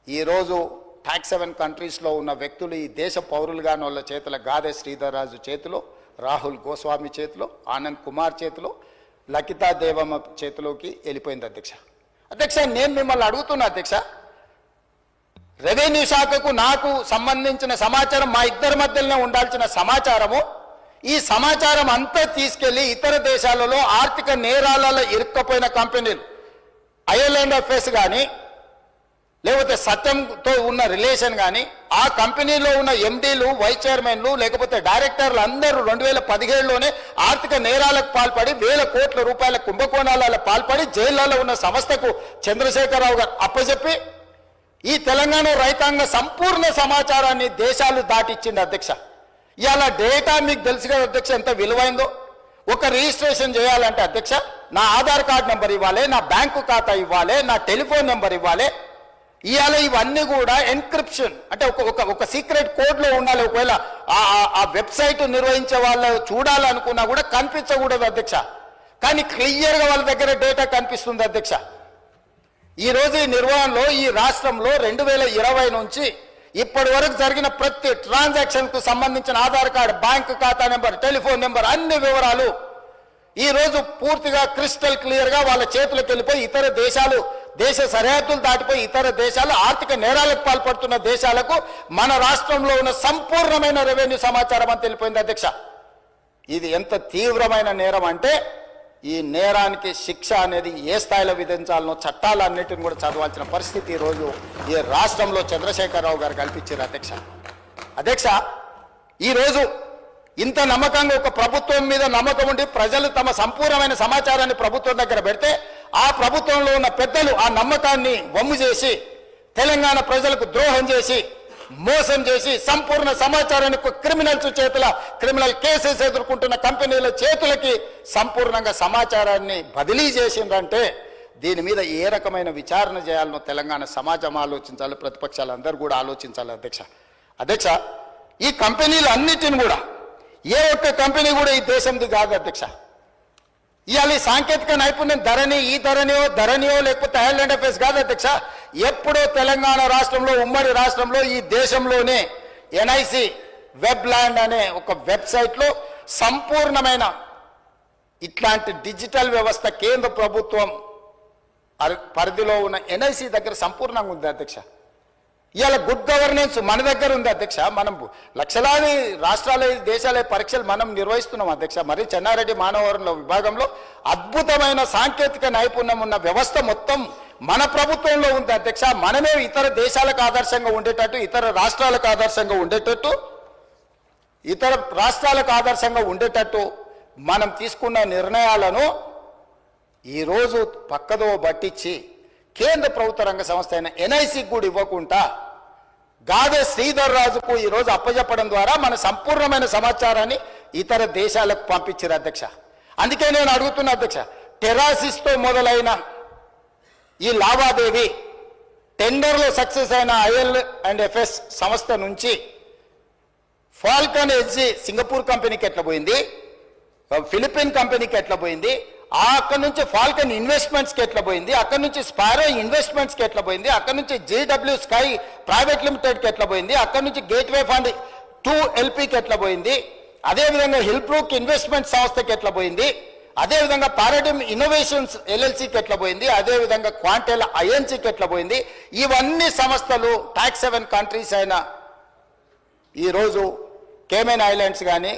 ఈరోజు ట్యాక్స్ హెవెన్ కంట్రీస్లో ఉన్న వ్యక్తులు ఈ దేశ పౌరులుగాని వాళ్ళ చేతుల గాదే శ్రీధర్ రాజు చేతిలో, రాహుల్ గోస్వామి చేతిలో, ఆనంద్ కుమార్ చేతిలో, లకితా దేవమ్మ చేతిలోకి వెళ్ళిపోయింది అధ్యక్ష. అధ్యక్ష, నేను మిమ్మల్ని అడుగుతున్నా అధ్యక్ష, రెవెన్యూ శాఖకు నాకు సంబంధించిన సమాచారం మా ఇద్దరి మధ్యలోనే ఉండాల్సిన సమాచారము, ఈ సమాచారం అంతా తీసుకెళ్లి ఇతర దేశాలలో ఆర్థిక నేరాలలో ఇరుక్కపోయిన కంపెనీలు IL&FS కానీ లేకపోతే సత్యంతో ఉన్న రిలేషన్ కానీ ఆ కంపెనీలో ఉన్న ఎండీలు, వైస్ చైర్మన్లు లేకపోతే డైరెక్టర్లు అందరూ 2017లోనే ఆర్థిక నేరాలకు పాల్పడి 1,000 కోట్ల రూపాయల కుంభకోణాలలో పాల్పడి జైళ్లలో ఉన్న సంస్థకు చంద్రశేఖరరావు గారు అప్పచెప్పి ఈ తెలంగాణ రైతాంగ సంపూర్ణ సమాచారాన్ని దేశాలు దాటిచ్చింది అధ్యక్ష. ఇవాళ డేటా మీకు తెలుసు కదా అధ్యక్ష ఎంత విలువైందో. ఒక రిజిస్ట్రేషన్ చేయాలంటే అధ్యక్ష నా ఆధార్ కార్డ్ నెంబర్ ఇవ్వాలి, నా బ్యాంకు ఖాతా ఇవ్వాలి, నా టెలిఫోన్ నెంబర్ ఇవ్వాలి. ఇవాళ ఇవన్నీ కూడా ఎన్క్రిప్షన్ అంటే ఒక సీక్రెట్ కోడ్లో ఉండాలి. ఒకవేళ ఆ వెబ్సైట్ నిర్వహించే వాళ్ళు చూడాలనుకున్నా కూడా కనిపించకూడదు అధ్యక్ష. కానీ క్లియర్గా వాళ్ళ దగ్గర డేటా కనిపిస్తుంది అధ్యక్ష. ఈరోజు ఈ నిర్వహణలో ఈ రాష్ట్రంలో 2020 నుంచి ఇప్పటి వరకు జరిగిన ప్రతి ట్రాన్సాక్షన్కు సంబంధించిన ఆధార్ కార్డు, బ్యాంకు ఖాతా నెంబర్, టెలిఫోన్ నెంబర్ అన్ని వివరాలు ఈరోజు పూర్తిగా క్రిస్టల్ క్లియర్గా వాళ్ళ చేతులకు వెళ్ళిపోయి ఇతర దేశాలు, దేశ సరిహద్దులు దాటిపోయి ఇతర దేశాలు ఆర్థిక నేరాలకు పాల్పడుతున్న దేశాలకు మన రాష్ట్రంలో ఉన్న సంపూర్ణమైన రెవెన్యూ సమాచారం అని తెలిపోయింది అధ్యక్ష. ఇది ఎంత తీవ్రమైన నేరం అంటే ఈ నేరానికి శిక్ష అనేది ఏ స్థాయిలో విధించాలనో చట్టాలన్నిటిని కూడా చదవాల్సిన పరిస్థితి ఈరోజు ఈ రాష్ట్రంలో చంద్రశేఖరరావు గారు కల్పించారు అధ్యక్ష. అధ్యక్ష, ఈరోజు ఇంత నమ్మకంగా ఒక ప్రభుత్వం మీద నమ్మకం ఉండి ప్రజలు తమ సంపూర్ణమైన సమాచారాన్ని ప్రభుత్వం దగ్గర పెడితే ఆ ప్రభుత్వంలో ఉన్న పెద్దలు ఆ నమ్మకాన్ని వమ్ము చేసి తెలంగాణ ప్రజలకు ద్రోహం చేసి మోసం చేసి సంపూర్ణ సమాచారాన్ని క్రిమినల్స్ చేతుల క్రిమినల్ కేసెస్ ఎదుర్కొంటున్న కంపెనీల చేతులకి సంపూర్ణంగా సమాచారాన్ని బదిలీ చేసిందంటే దీని మీద ఏ రకమైన విచారణ చేయాలనో తెలంగాణ సమాజం ఆలోచించాలి, ప్రతిపక్షాలు అందరూ కూడా ఆలోచించాలి. అధ్యక్ష ఈ కంపెనీలు అన్నిటిని కూడా ఏ ఒక్క కంపెనీ కూడా ఈ దేశంది కాదు అధ్యక్ష. ఇవాళ ఈ సాంకేతిక నైపుణ్యం ధరణియో లేకపోతే ఐలాండ్ అఫేర్స్ కాదు అధ్యక్ష. ఎప్పుడో తెలంగాణ రాష్ట్రంలో ఉమ్మడి రాష్ట్రంలో ఈ దేశంలోనే ఎన్ఐసి వెబ్ ల్యాండ్ అనే ఒక వెబ్సైట్లో సంపూర్ణమైన ఇట్లాంటి డిజిటల్ వ్యవస్థ కేంద్ర ప్రభుత్వం పరిధిలో ఉన్న ఎన్ఐసి దగ్గర సంపూర్ణంగా ఉంది అధ్యక్ష. ఇవాళ గుడ్ గవర్నెన్స్ మన దగ్గర ఉంది అధ్యక్ష. మనం లక్షలాది రాష్ట్రాల దేశాల పరీక్షలు మనం నిర్వహిస్తున్నాం అధ్యక్ష. మరి చెన్నారెడ్డి మానవ వనరుల విభాగంలో అద్భుతమైన సాంకేతిక నైపుణ్యం ఉన్న వ్యవస్థ మొత్తం మన ప్రభుత్వంలో ఉంది అధ్యక్ష. మనమే ఇతర దేశాలకు ఆదర్శంగా ఉండేటట్టు, ఇతర రాష్ట్రాలకు ఆదర్శంగా ఉండేటట్టు మనం తీసుకున్న నిర్ణయాలను ఈరోజు పక్కదో పట్టించి కేంద్ర ప్రభుత్వ రంగ సంస్థ అయిన ఎన్ఐసికి కూడా ఇవ్వకుండా గాదే శ్రీధర్ రాజుకు ఈరోజు అప్పచెప్పడం ద్వారా మన సంపూర్ణమైన సమాచారాన్ని ఇతర దేశాలకు పంపించారు అధ్యక్ష. అందుకే నేను అడుగుతున్నా అధ్యక్ష, టెరాసిస్తో మొదలైన ఈ లావాదేవీ టెండర్లో సక్సెస్ అయిన IL&FS సంస్థ నుంచి ఫాల్కన్ ఎడ్జీ సింగపూర్ కంపెనీకి ఎట్లా పోయింది, ఫిలిపిన్ కంపెనీకి ఎట్లా పోయింది, అక్కడ నుంచి ఫాల్కన్ ఇన్వెస్ట్మెంట్స్కి ఎట్లా పోయింది, అక్కడ నుంచి స్పారో ఇన్వెస్ట్మెంట్స్కి ఎట్లా పోయింది, అక్కడ నుంచి JW స్కై ప్రైవేట్ లిమిటెడ్కి ఎట్లా పోయింది, అక్కడ నుంచి గేట్వే ఫండ్ 2LPకి ఎట్లా పోయింది, అదేవిధంగా హిల్బ్రూక్ ఇన్వెస్ట్మెంట్ సంస్థకి ఎట్లా పోయింది, అదేవిధంగా పారాడిమ్ ఇన్నోవేషన్స్ LLCకి ఎట్లా పోయింది, అదేవిధంగా క్వాంటెల్ INCకి ఎట్లా పోయింది. ఇవన్నీ సంస్థలు ట్యాక్స్ 7 కంట్రీస్ అయిన ఈరోజు కేమెన్ ఐలాండ్స్ కానీ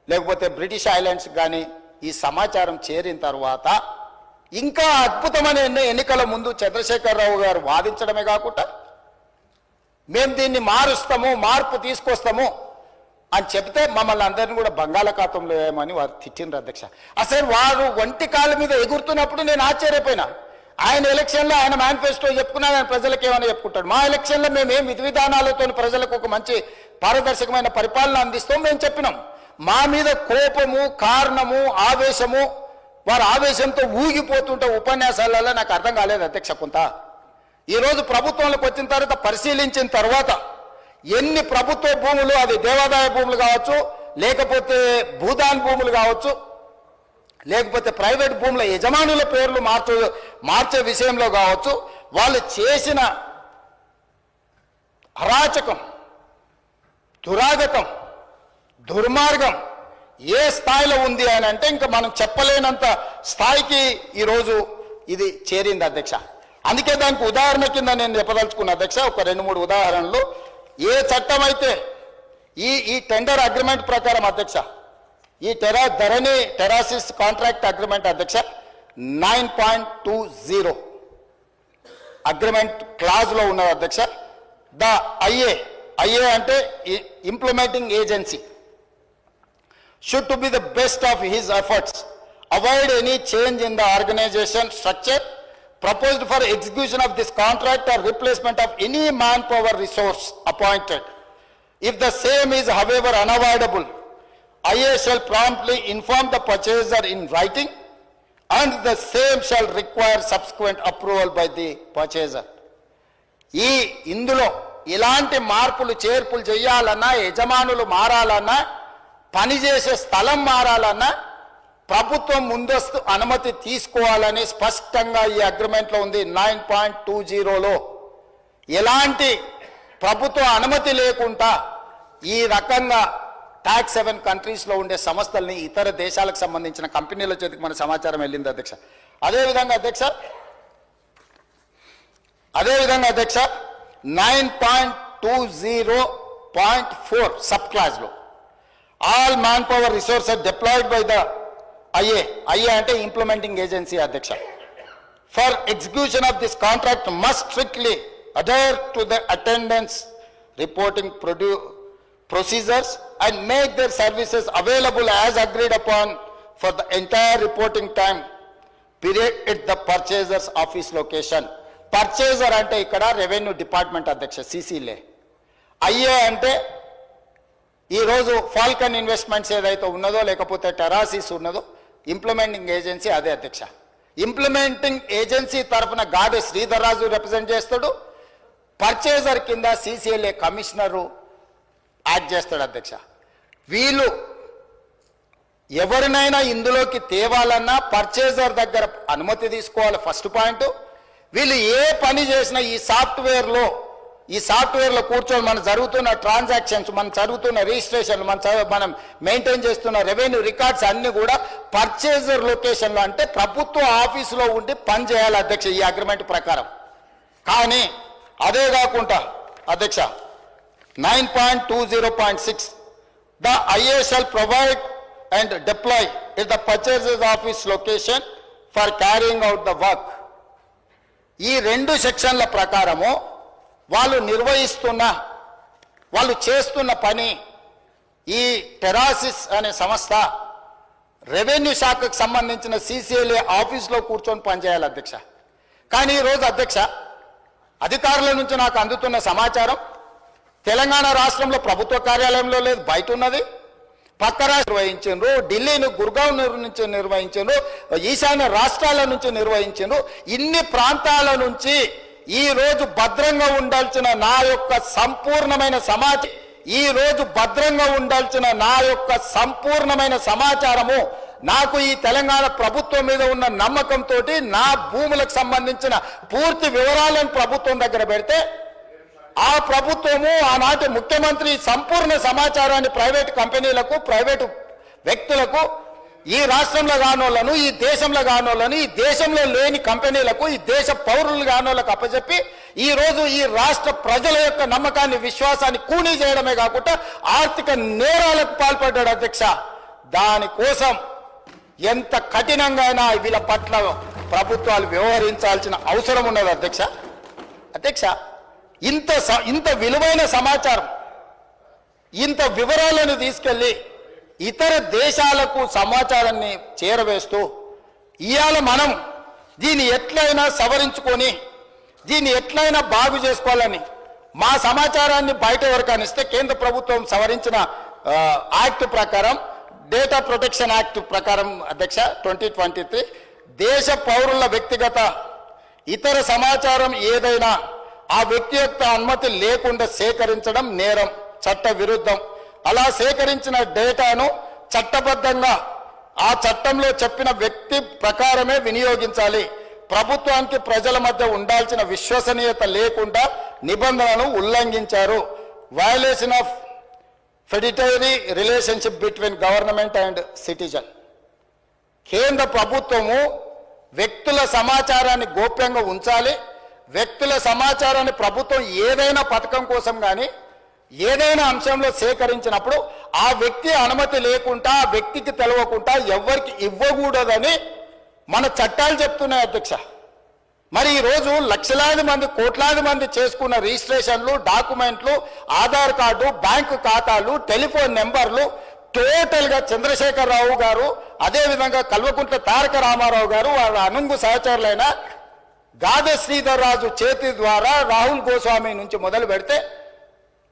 లేకపోతే బ్రిటిష్ ఐలాండ్స్ కానీ ఈ సమాచారం చేరిన తర్వాత ఇంకా అద్భుతమైన ఎన్నికల ముందు చంద్రశేఖరరావు గారు వాదించడమే కాకుండా మేము దీన్ని మార్పు తీసుకొస్తాము అని చెప్తే మమ్మల్ని అందరినీ కూడా బంగాళాఖాతంలో వేయమని వారు తిట్టిండ్రు అధ్యక్ష. అసలు వారు ఒంటి కాళ్ళ మీద ఎగురుతున్నప్పుడు నేను ఆశ్చర్యపోయినా. ఆయన ఎలక్షన్లో ఆయన మేనిఫెస్టో చెప్పుకున్నా ఆయన ప్రజలకు ఏమైనా చెప్పుకుంటాడు. మా ఎలక్షన్లో మేము ఏం విధి విధానాలతో ప్రజలకు ఒక మంచి పారదర్శకమైన పరిపాలన అందిస్తాం మేము చెప్పినాం. మా మీద కోపము, కారణము, ఆవేశము, వారు ఆవేశంతో ఊగిపోతుంటే ఉపన్యాసాలలో నాకు అర్థం కాలేదు అధ్యక్ష. కొంత ఈరోజు ప్రభుత్వంలోకి వచ్చిన తర్వాత పరిశీలించిన తర్వాత ఎన్ని ప్రభుత్వ భూములు, అది దేవాదాయ భూములు కావచ్చు, లేకపోతే భూదాన్ భూములు కావచ్చు, లేకపోతే ప్రైవేట్ భూముల యజమానుల పేర్లు మార్చే విషయంలో కావచ్చు, వాళ్ళు చేసిన అరాచకం, దురాగతం, దుర్మార్గం ఏ స్థాయిలో ఉంది అని అంటే ఇంకా మనం చెప్పలేనంత స్థాయికి ఈరోజు ఇది చేరింది అధ్యక్ష. అందుకే దానికి ఉదాహరణ కింద నేను చెప్పదలుచుకున్న అధ్యక్ష ఒక 2-3 ఉదాహరణలు. ఏ చట్టం అయితే ఈ టెండర్ అగ్రిమెంట్ ప్రకారం అధ్యక్ష, ఈ టెరాసిస్ కాంట్రాక్ట్ అగ్రిమెంట్ అధ్యక్ష 9.20 అగ్రిమెంట్ క్లాజ్లో ఉన్నది అధ్యక్ష. ద ఐఏ అంటే implementing agency should to be the best of his efforts, avoid any change in the organization structure proposed for execution of this contract or replacement of any manpower resource appointed. If the same is however unavoidable, IA shall promptly inform the purchaser in writing and the same shall require subsequent approval by the purchaser. ఇందులో ఇలాంటి మార్పులు చేర్పులు చేయాలన్నా, యజమానులు మారాలన్నా, పనిచేసే స్థలం మారాలన్నా ప్రభుత్వం ముందస్తు అనుమతి తీసుకోవాలని స్పష్టంగా ఈ అగ్రిమెంట్లో ఉంది. 9.20లో ఎలాంటి ప్రభుత్వ అనుమతి లేకుండా ఈ రకంగా ట్యాక్స్ 7 కంట్రీస్లో ఉండే సంస్థల్ని ఇతర దేశాలకు సంబంధించిన కంపెనీల చేతికి మన సమాచారం వెళ్ళింది అధ్యక్ష. అదేవిధంగా అధ్యక్ష 9.20.4 sub క్లాజ్లో all manpower resources deployed by the IA అంటే implementing agency అధ్యక్ష for execution of this contract must strictly adhere to the attendance reporting procedures and make their services available as agreed upon for the entire reporting time period at the per purchasers office location. Purchaser అంటే ఇక్కడ revenue department అధ్యక్ష, సిసిలే. IA అంటే ఈరోజు Falcon investments ఏదైతే ఉన్నదో, లేకపోతే టెరాసిస్ ఉన్నదో, implementing agency అదే అధ్యక్ష. ఇంప్లిమెంటింగ్ ఏజెన్సీ తరఫున గాదె శ్రీధర్ రాజు రిప్రజెంట్ చేస్తాడు. పర్చేజర్ కింద సిసిఎల్ఏ కమిషనరు యాక్ట్ చేస్తాడు అధ్యక్ష. వీళ్ళు ఎవరినైనా ఇందులోకి తేవాలన్నా పర్చేజర్ దగ్గర అనుమతి తీసుకోవాలి ఫస్ట్ పాయింట్. వీళ్ళు ఏ పని చేసినా ఈ సాఫ్ట్వేర్లో కూర్చొని మనం జరుగుతున్న ట్రాన్సాక్షన్స్, మనం జరుగుతున్న రిజిస్ట్రేషన్లు, మనం మెయింటైన్ చేస్తున్న రెవెన్యూ రికార్డ్స్ అన్ని కూడా పర్చేజర్ లొకేషన్లో అంటే ప్రభుత్వ ఆఫీసులో ఉండి పని చేయాలి అధ్యక్ష ఈ అగ్రిమెంట్ ప్రకారం. కానీ అదే కాకుండా అధ్యక్ష 9.20.6 the IA shall provide and deploy in the purchases office location for carrying out the work. ఈ రెండు సెక్షన్ల ప్రకారము వాళ్ళు చేస్తున్న పని ఈ టెరాసిస్ అనే సంస్థ రెవెన్యూ శాఖకు సంబంధించిన సిసిఎల్ఏ ఆఫీస్లో కూర్చొని పనిచేయాలి అధ్యక్ష. కానీ ఈరోజు అధ్యక్ష అధికారుల నుంచి నాకు అందుతున్న సమాచారం తెలంగాణ రాష్ట్రంలో ప్రభుత్వ కార్యాలయంలో లేదు, బయట ఉన్నది. పక్క రాష్ట్రం నిర్వహించారు, ఢిల్లీని గుర్గావ్ నుంచి నిర్వహించారు, ఈశాన్య రాష్ట్రాల నుంచి నిర్వహించారు. ఇన్ని ప్రాంతాల నుంచి ఈ రోజు భద్రంగా ఉండాల్సిన నా యొక్క సంపూర్ణమైన సమాచారము నాకు ఈ తెలంగాణ ప్రభుత్వం మీద ఉన్న నమ్మకంతో నా భూములకు సంబంధించిన పూర్తి వివరాలను ప్రభుత్వం దగ్గర పెడితే ఆ ప్రభుత్వము ఆనాటి ముఖ్యమంత్రి సంపూర్ణ సమాచారాన్ని ప్రైవేటు కంపెనీలకు, ప్రైవేటు వ్యక్తులకు, ఈ రాష్ట్రంలో కానోళ్లను, ఈ దేశంలో కానోళ్లను, ఈ దేశంలో లేని కంపెనీలకు, ఈ దేశ పౌరులు కానోళ్లకు అప్పచెప్పి ఈ రోజు ఈ రాష్ట్ర ప్రజల యొక్క నమ్మకాన్ని, విశ్వాసాన్ని కూనీ చేయడమే కాకుండా ఆర్థిక నేరాలకు పాల్పడ్డాడు అధ్యక్ష. దానికోసం ఎంత కఠినంగా వీళ్ళ పట్ల ప్రభుత్వాలు వ్యవహరించాల్సిన అవసరం ఉన్నది అధ్యక్ష. ఇంత విలువైన సమాచారం, ఇంత వివరాలను తీసుకెళ్లి ఇతర దేశాలకు సమాచారాన్ని చేరవేస్తూ ఇవాళ మనం దీన్ని ఎట్లయినా సవరించుకొని దీన్ని ఎట్లయినా బాగు చేసుకోవాలని మా సమాచారాన్ని బయట ఎవరికైనా ఇస్తే కేంద్ర ప్రభుత్వం సవరించిన యాక్ట్ ప్రకారం, డేటా ప్రొటెక్షన్ యాక్ట్ ప్రకారం అధ్యక్ష 2023 దేశ పౌరుల వ్యక్తిగత ఇతర సమాచారం ఏదైనా ఆ వ్యక్తి యొక్క అనుమతి లేకుండా సేకరించడం నేరం, చట్ట విరుద్ధం. అలా సేకరించిన డేటాను చట్టబద్ధంగా ఆ చట్టంలో చెప్పిన వ్యక్తి ప్రకారమే వినియోగించాలి. ప్రభుత్వానికి ప్రజల మధ్య ఉండాల్సిన విశ్వసనీయత లేకుండా నిబంధనలను ఉల్లంఘించారు. Violation of fiduciary relationship between government and citizen. కేంద్ర ప్రభుత్వము వ్యక్తుల సమాచారాన్ని గోప్యంగా ఉంచాలి. వ్యక్తుల సమాచారాన్ని ప్రభుత్వం ఏదైనా పథకం కోసం కానీ ఏదైనా అంశంలో సేకరించినప్పుడు ఆ వ్యక్తి అనుమతి లేకుండా, ఆ వ్యక్తికి తెలవకుండా ఎవరికి ఇవ్వకూడదని మన చట్టాలు చెప్తున్నాయి అధ్యక్ష. మరి ఈరోజు లక్షలాది మంది, కోట్లాది మంది చేసుకున్న రిజిస్ట్రేషన్లు, డాక్యుమెంట్లు, ఆధార్ కార్డు, బ్యాంకు ఖాతాలు, టెలిఫోన్ నెంబర్లు టోటల్గా చంద్రశేఖరరావు గారు, అదేవిధంగా కల్వకుంట్ల తారక రామారావు గారు, వారి అనుంగు సహచరులైన గాదె శ్రీధర్ రాజు చేతి ద్వారా రాహుల్ గోస్వామి నుంచి మొదలు పెడితే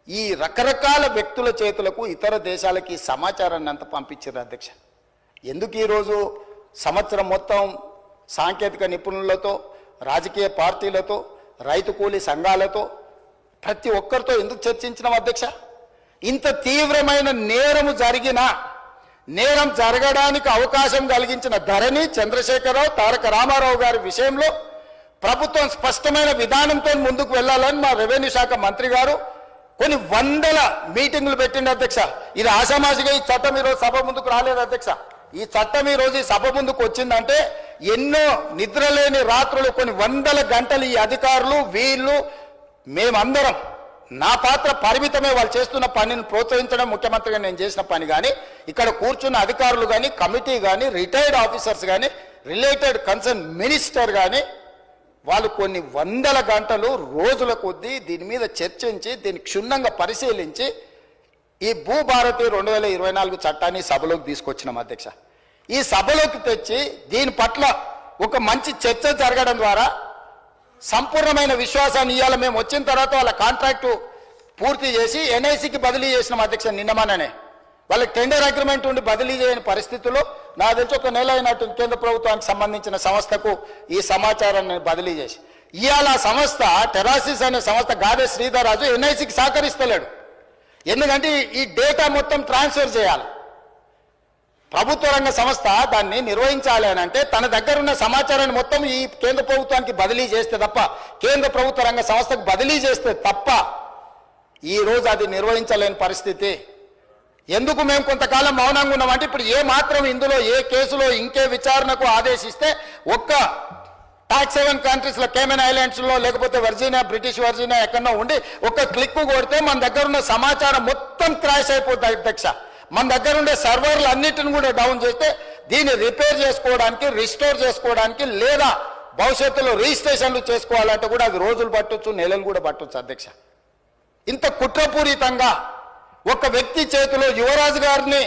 ఈ రకరకాల వ్యక్తుల చేతులకు ఇతర దేశాలకి సమాచారాన్ని అంతా పంపించారు అధ్యక్ష. ఎందుకు ఈరోజు సంవత్సరం మొత్తం సాంకేతిక నిపుణులతో, రాజకీయ పార్టీలతో, రైతు కూలీ సంఘాలతో, ప్రతి ఒక్కరితో ఎందుకు చర్చించినాం అధ్యక్ష? ఇంత తీవ్రమైన నేరం జరగడానికి అవకాశం కలిగించిన ధరణి, చంద్రశేఖరరావు, తారక రామారావు గారి విషయంలో ప్రభుత్వం స్పష్టమైన విధానంతో ముందుకు వెళ్ళాలని మా రెవెన్యూ శాఖ మంత్రి గారు కొన్ని వందల మీటింగులు పెట్టింది అధ్యక్ష. ఇది ఆషామాషిగా ఈ చట్టం ఈరోజు సభ ముందుకు రాలేదు అధ్యక్ష. ఈ చట్టం ఈరోజు ఈ సభ ముందుకు వచ్చిందంటే ఎన్నో నిద్రలేని రాత్రులు, కొన్ని వందల గంటలు ఈ అధికారులు, వీళ్ళు, మేమందరం, నా పాత్ర పరిమితమే. వాళ్ళు చేస్తున్న పనిని ప్రోత్సహించడం ముఖ్యమంత్రిగా నేను చేసిన పని. కానీ ఇక్కడ కూర్చున్న అధికారులు కానీ, కమిటీ కానీ, రిటైర్డ్ ఆఫీసర్స్ కానీ, రిలేటెడ్ కన్సర్న్ మినిస్టర్ కానీ వాళ్ళు కొన్ని వందల గంటలు, రోజుల కొద్దీ దీని మీద చర్చించి, దీన్ని క్షుణ్ణంగా పరిశీలించి ఈ భూభారతి 2024 చట్టాన్ని సభలోకి తీసుకొచ్చినాం అధ్యక్ష. ఈ సభలోకి తెచ్చి దీని పట్ల ఒక మంచి చర్చ జరగడం ద్వారా సంపూర్ణమైన విశ్వాసాన్ని ఇవ్వాలి. మేము వచ్చిన తర్వాత వాళ్ళ కాంట్రాక్టు పూర్తి చేసి ఎన్ఐసికి బదిలీ చేసినాం అధ్యక్ష. నిన్నమననే వాళ్ళకి టెండర్ అగ్రిమెంట్ ఉండి బదిలీ చేయని పరిస్థితుల్లో నాకు తెలిసి ఒక నెల అయినట్టు కేంద్ర ప్రభుత్వానికి సంబంధించిన సంస్థకు ఈ సమాచారాన్ని బదిలీ చేసి ఇవాళ ఆ సంస్థ టెరాసిస్ అనే సంస్థ గాదే శ్రీధర్ రాజు ఎన్ఐసికి సహకరిస్తలేడు. ఎందుకంటే ఈ డేటా మొత్తం ట్రాన్స్ఫర్ చేయాలి. ప్రభుత్వ రంగ సంస్థ దాన్ని నిర్వహించాలి అని అంటే తన దగ్గర ఉన్న సమాచారాన్ని మొత్తం ఈ కేంద్ర ప్రభుత్వానికి బదిలీ చేస్తే తప్ప, కేంద్ర ప్రభుత్వ రంగ సంస్థకు బదిలీ చేస్తే తప్ప ఈ రోజు అది నిర్వహించలేని పరిస్థితి. ఎందుకు మేము కొంతకాలం మౌనంగా ఉన్నామంటే ఇప్పుడు ఏ మాత్రం ఇందులో ఏ కేసులో ఇంకే విచారణకు ఆదేశిస్తే ఒక్క టాక్స్ హెవెన్ కంట్రీస్లో కేమెన్ ఐలాండ్స్లో లేకపోతే వర్జీనియా, బ్రిటిష్ వర్జీనియా ఎక్కడో ఉండి ఒక్క క్లిక్ కొడితే మన దగ్గర ఉన్న సమాచారం మొత్తం క్రాష్ అయిపోతుంది అధ్యక్ష. మన దగ్గర ఉండే సర్వర్లు అన్నిటిని కూడా డౌన్ చేస్తే దీన్ని రిపేర్ చేసుకోవడానికి, రిస్టోర్ చేసుకోవడానికి లేదా భవిష్యత్తులో రిజిస్ట్రేషన్లు చేసుకోవాలంటే కూడా అది రోజులు పట్టొచ్చు, నెలలు కూడా పట్టొచ్చు అధ్యక్ష. ఇంత కుట్రపూరితంగా ఒక వ్యక్తి చేతిలో యువరాజు గారిని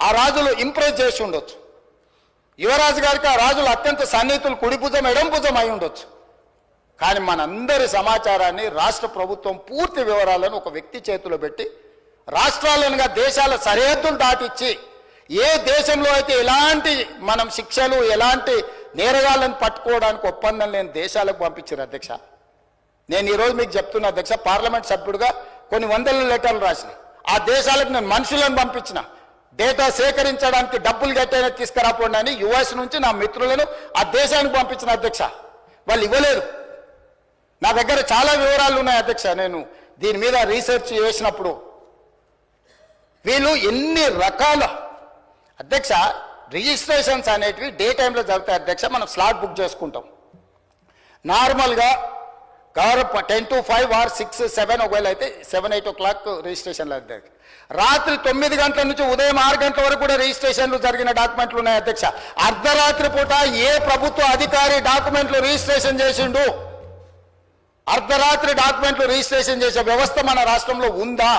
ఆ రాజులు ఇంప్రెస్ చేసి ఉండొచ్చు. యువరాజు గారికి ఆ రాజులు అత్యంత సన్నిహితులు, కుడి భుజం ఎడం భుజం అయి ఉండొచ్చు. కానీ మనందరి సమాచారాన్ని రాష్ట్ర ప్రభుత్వం పూర్తి వివరాలను ఒక వ్యక్తి చేతిలో పెట్టి రాష్ట్రాలనుగా దేశాల సరిహద్దులు దాటిచ్చి ఏ దేశంలో అయితే ఎలాంటి మనం శిక్షలు, ఎలాంటి నేరగాళ్ళను పట్టుకోవడానికి ఒప్పందం లేని దేశాలకు పంపించారు అధ్యక్ష. నేను ఈరోజు మీకు చెప్తున్నా అధ్యక్ష, పార్లమెంట్ సభ్యుడిగా కొన్ని వందల లెటర్లు రాసిన ఆ దేశాలకు నేను మనుషులను పంపించిన, డేటా సేకరించడానికి డబ్బులు గట్టైనా తీసుకురాపోండి అని యుఎస్ నుంచి నా మిత్రులను ఆ దేశానికి పంపించిన అధ్యక్ష. వాళ్ళు ఇవ్వలేదు. నా దగ్గర చాలా వివరాలు ఉన్నాయి అధ్యక్ష. నేను దీని మీద రీసెర్చ్ చేసినప్పుడు వీళ్ళు ఎన్ని రకాల అధ్యక్ష రిజిస్ట్రేషన్స్ అనేటివి డే టైంలో జరుగుతాయి అధ్యక్ష. మనం స్లాట్ బుక్ చేసుకుంటాం నార్మల్గా గౌరవ 10 to 5 or 6, 7 ఒకవేళ అయితే 7, 8 o'clock రిజిస్ట్రేషన్లు అధ్యక్ష. రాత్రి 9 గంటల నుంచి ఉదయం 6 గంటల వరకు కూడా రిజిస్ట్రేషన్లు జరిగిన డాక్యుమెంట్లు ఉన్నాయి అధ్యక్ష. అర్ధరాత్రి పూట ఏ ప్రభుత్వ అధికారి డాక్యుమెంట్లు రిజిస్ట్రేషన్ చేసిండు? అర్ధరాత్రి డాక్యుమెంట్లు రిజిస్ట్రేషన్ చేసే వ్యవస్థ మన రాష్ట్రంలో ఉందా?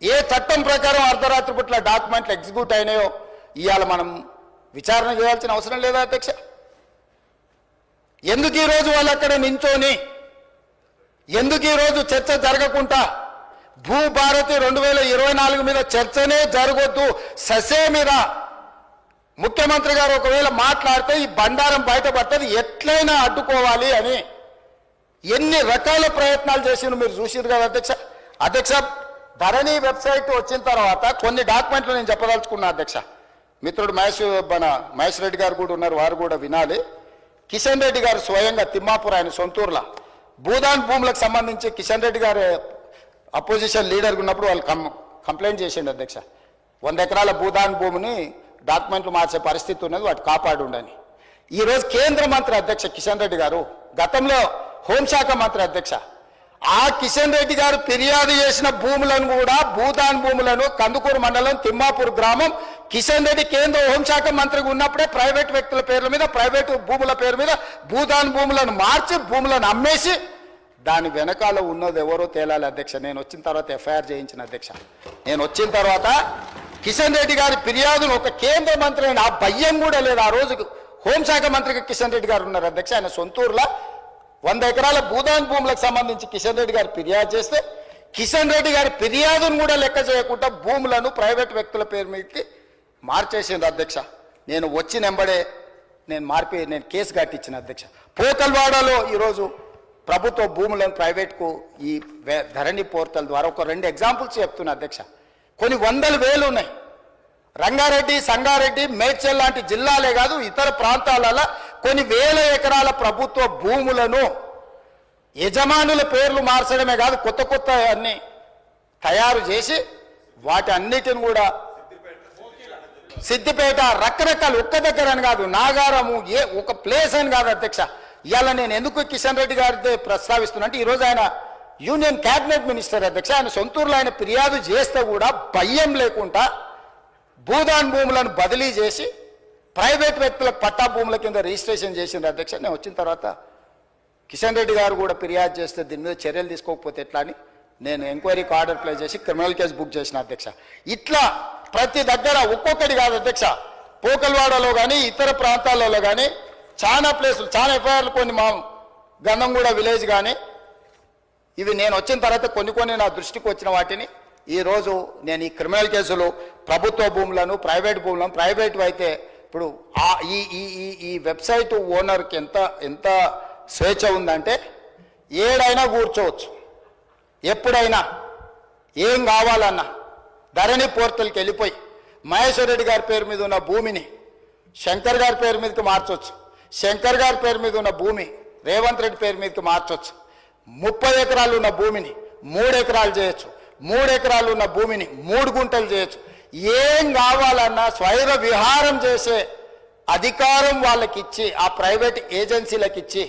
ఏ చట్టం ప్రకారం అర్ధరాత్రి పూట్ల డాక్యుమెంట్లు ఎగ్జిక్యూట్ అయినాయో ఇవాళ మనం విచారణ చేయాల్సిన అవసరం లేదా అధ్యక్ష? ఎందుకు ఈరోజు వాళ్ళు అక్కడ నించోని, ఎందుకు ఈరోజు చర్చ జరగకుండా భూభారతి 2024 మీద చర్చనే జరగొద్దు, ససే మీద ముఖ్యమంత్రి గారు ఒకవేళ మాట్లాడితే ఈ బండారం బయటపడుతుంది, ఎట్లయినా అడ్డుకోవాలి అని ఎన్ని రకాల ప్రయత్నాలు చేసిండ్రు మీరు చూసిండ్రు కదా అధ్యక్ష. అధ్యక్ష, ధరణి వెబ్సైట్ వచ్చిన తర్వాత కొన్ని డాక్యుమెంట్లు నేను చెప్పదలుచుకున్నా అధ్యక్ష. మిత్రుడు మహేష్ రెడ్డి గారు కూడా ఉన్నారు, వారు కూడా వినాలి. కిషన్ రెడ్డి గారు స్వయంగా తిమ్మాపూర్ ఆయన సొంతూరులో భూదాన్ భూములకు సంబంధించి కిషన్ రెడ్డి గారు అపోజిషన్ లీడర్గా ఉన్నప్పుడు వాళ్ళు కంప్లైంట్ చేసిండు అధ్యక్ష. 100 ఎకరాల భూదాన్ భూమిని డాక్యుమెంట్లు మార్చే పరిస్థితి ఉన్నది, వాటి కాపాడు ఉండని. ఈరోజు కేంద్ర మంత్రి అధ్యక్ష కిషన్ రెడ్డి గారు, గతంలో హోంశాఖ మంత్రి అధ్యక్ష, ఆ కిషన్ రెడ్డి గారు ఫిర్యాదు చేసిన భూములను కూడా భూదాన్ భూములను కందుకూరు మండలం తిమ్మాపూర్ గ్రామం కిషన్ రెడ్డి కేంద్ర హోంశాఖ మంత్రిగా ఉన్నప్పుడే ప్రైవేట్ వ్యక్తుల పేర్ల మీద, ప్రైవేటు భూముల పేరు మీద భూదాన్ భూములను మార్చి భూములను అమ్మేసి దాని వెనకాల ఉన్నది ఎవరో తేలాలి అధ్యక్ష. నేను వచ్చిన తర్వాత ఎఫ్ఐఆర్ చేయించిన అధ్యక్ష. నేను వచ్చిన తర్వాత కిషన్ రెడ్డి గారి ఫిర్యాదును ఒక కేంద్ర మంత్రి అయిన ఆ భయం కూడా లేదు. ఆ రోజు హోంశాఖ మంత్రిగా కిషన్ రెడ్డి గారు ఉన్నారు అధ్యక్ష. ఆయన సొంతూరులో 100 ఎకరాల భూదాన్ భూములకు సంబంధించి కిషన్ రెడ్డి గారు ఫిర్యాదు చేస్తే కిషన్ రెడ్డి గారి ఫిర్యాదును కూడా లెక్క చేయకుండా భూములను ప్రైవేట్ వ్యక్తుల పేరు మీదకి మార్చేసింది అధ్యక్ష. నేను వచ్చిన వెంబడే నేను కేసు కట్టించిన అధ్యక్ష. పోకల్వాడలో ఈరోజు ప్రభుత్వ భూములను ప్రైవేట్కు ఈ ధరణి పోర్టల్ ద్వారా ఒక 2 ఎగ్జాంపుల్స్ చెప్తున్నా అధ్యక్ష. కొన్ని వందల వేలు ఉన్నాయి. రంగారెడ్డి, సంగారెడ్డి, మేడ్చల్ లాంటి జిల్లాలే కాదు ఇతర ప్రాంతాలలో కొన్ని వేల ఎకరాల ప్రభుత్వ భూములను యజమానుల పేర్లు మార్చడమే కాదు కొత్త కొత్త అన్ని తయారు చేసి వాటి అన్నిటిని కూడా సిద్దిపేట రకరకాల ఒక్క దగ్గర అని కాదు, నాగారము ఏ ఒక ప్లేస్ అని కాదు అధ్యక్ష. ఇవాళ నేను ఎందుకు కిషన్ రెడ్డి గారితో ప్రస్తావిస్తున్నా అంటే ఈరోజు ఆయన యూనియన్ క్యాబినెట్ మినిస్టర్ అధ్యక్ష. ఆయన సొంతూరులో ఆయన ఫిర్యాదు చేస్తే కూడా భయం లేకుండా భూదాన్ భూములను బదిలీ చేసి ప్రైవేట్ వ్యక్తులకు పట్టా భూముల కింద రిజిస్ట్రేషన్ చేసిండ్రు అధ్యక్ష. నేను వచ్చిన తర్వాత కిషన్ రెడ్డి గారు కూడా ఫిర్యాదు చేస్తే దీని మీద చర్యలు తీసుకోకపోతే ఎట్లా అని నేను ఎంక్వైరీకి ఆర్డర్ ప్లే చేసి క్రిమినల్ కేసు బుక్ చేసిన అధ్యక్ష. ఇట్లా ప్రతి దగ్గర ఒక్కొక్కటి కాదు అధ్యక్ష, పోకల్వాడలో కానీ ఇతర ప్రాంతాలలో కానీ చాలా ప్లేసులు, చాలా ఎఫ్ఐఆర్లు, కొన్ని మా గంధంగూడ విలేజ్ కానీ ఇవి నేను వచ్చిన తర్వాత కొన్ని నా దృష్టికి వచ్చిన వాటిని ఈరోజు నేను ఈ క్రిమినల్ కేసులు ప్రభుత్వ భూములను ప్రైవేట్ భూములను, ప్రైవేట్ అయితే ఇప్పుడు ఈ వెబ్సైట్ ఓనర్కి ఎంత స్వేచ్ఛ ఉందంటే ఏడైనా కూర్చోవచ్చు, ఎప్పుడైనా ఏం కావాలన్నా ధరణి పోర్టల్కి వెళ్ళిపోయి మహేశ్వర్ రెడ్డి గారి పేరు మీద ఉన్న భూమిని శంకర్ గారి పేరు మీదకి మార్చవచ్చు, శంకర్ గారి పేరు మీద ఉన్న భూమి రేవంత్ రెడ్డి పేరు మీదకి మార్చవచ్చు, 30 ఎకరాలు ఉన్న భూమిని 3 ఎకరాలు చేయొచ్చు, 3 ఎకరాలు ఉన్న భూమిని 3 గుంటలు చేయొచ్చు. ఏం కావాలన్నా స్వైర విహారం చేసే అధికారం వాళ్ళకి ఇచ్చి, ఆ ప్రైవేట్ ఏజెన్సీలకు ఇచ్చి,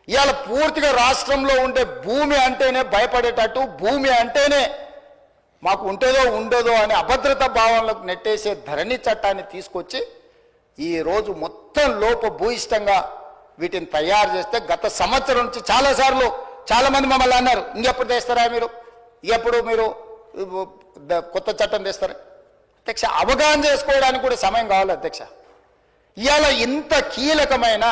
ఇవాళ పూర్తిగా రాష్ట్రంలో ఉండే భూమి అంటేనే భయపడేటట్టు, భూమి అంటేనే మాకు ఉంటుందో ఉండదో అనే అభద్రతా భావనలకు నెట్టేసే ధరణి చట్టాన్ని తీసుకొచ్చి ఈరోజు మొత్తం లోపభూయిష్టంగా వీటిని తయారు చేస్తే, గత సంవత్సరం నుంచి చాలాసార్లు చాలామంది మమ్మల్ని అన్నారు, ఇంకెప్పుడు తెస్తారా మీరు, ఇంకెప్పుడు మీరు కొత్త చట్టం తెస్తారా? అధ్యక్ష, అవగాహన చేసుకోవడానికి కూడా సమయం కావాలి అధ్యక్ష. ఇవాళ ఇంత కీలకమైన,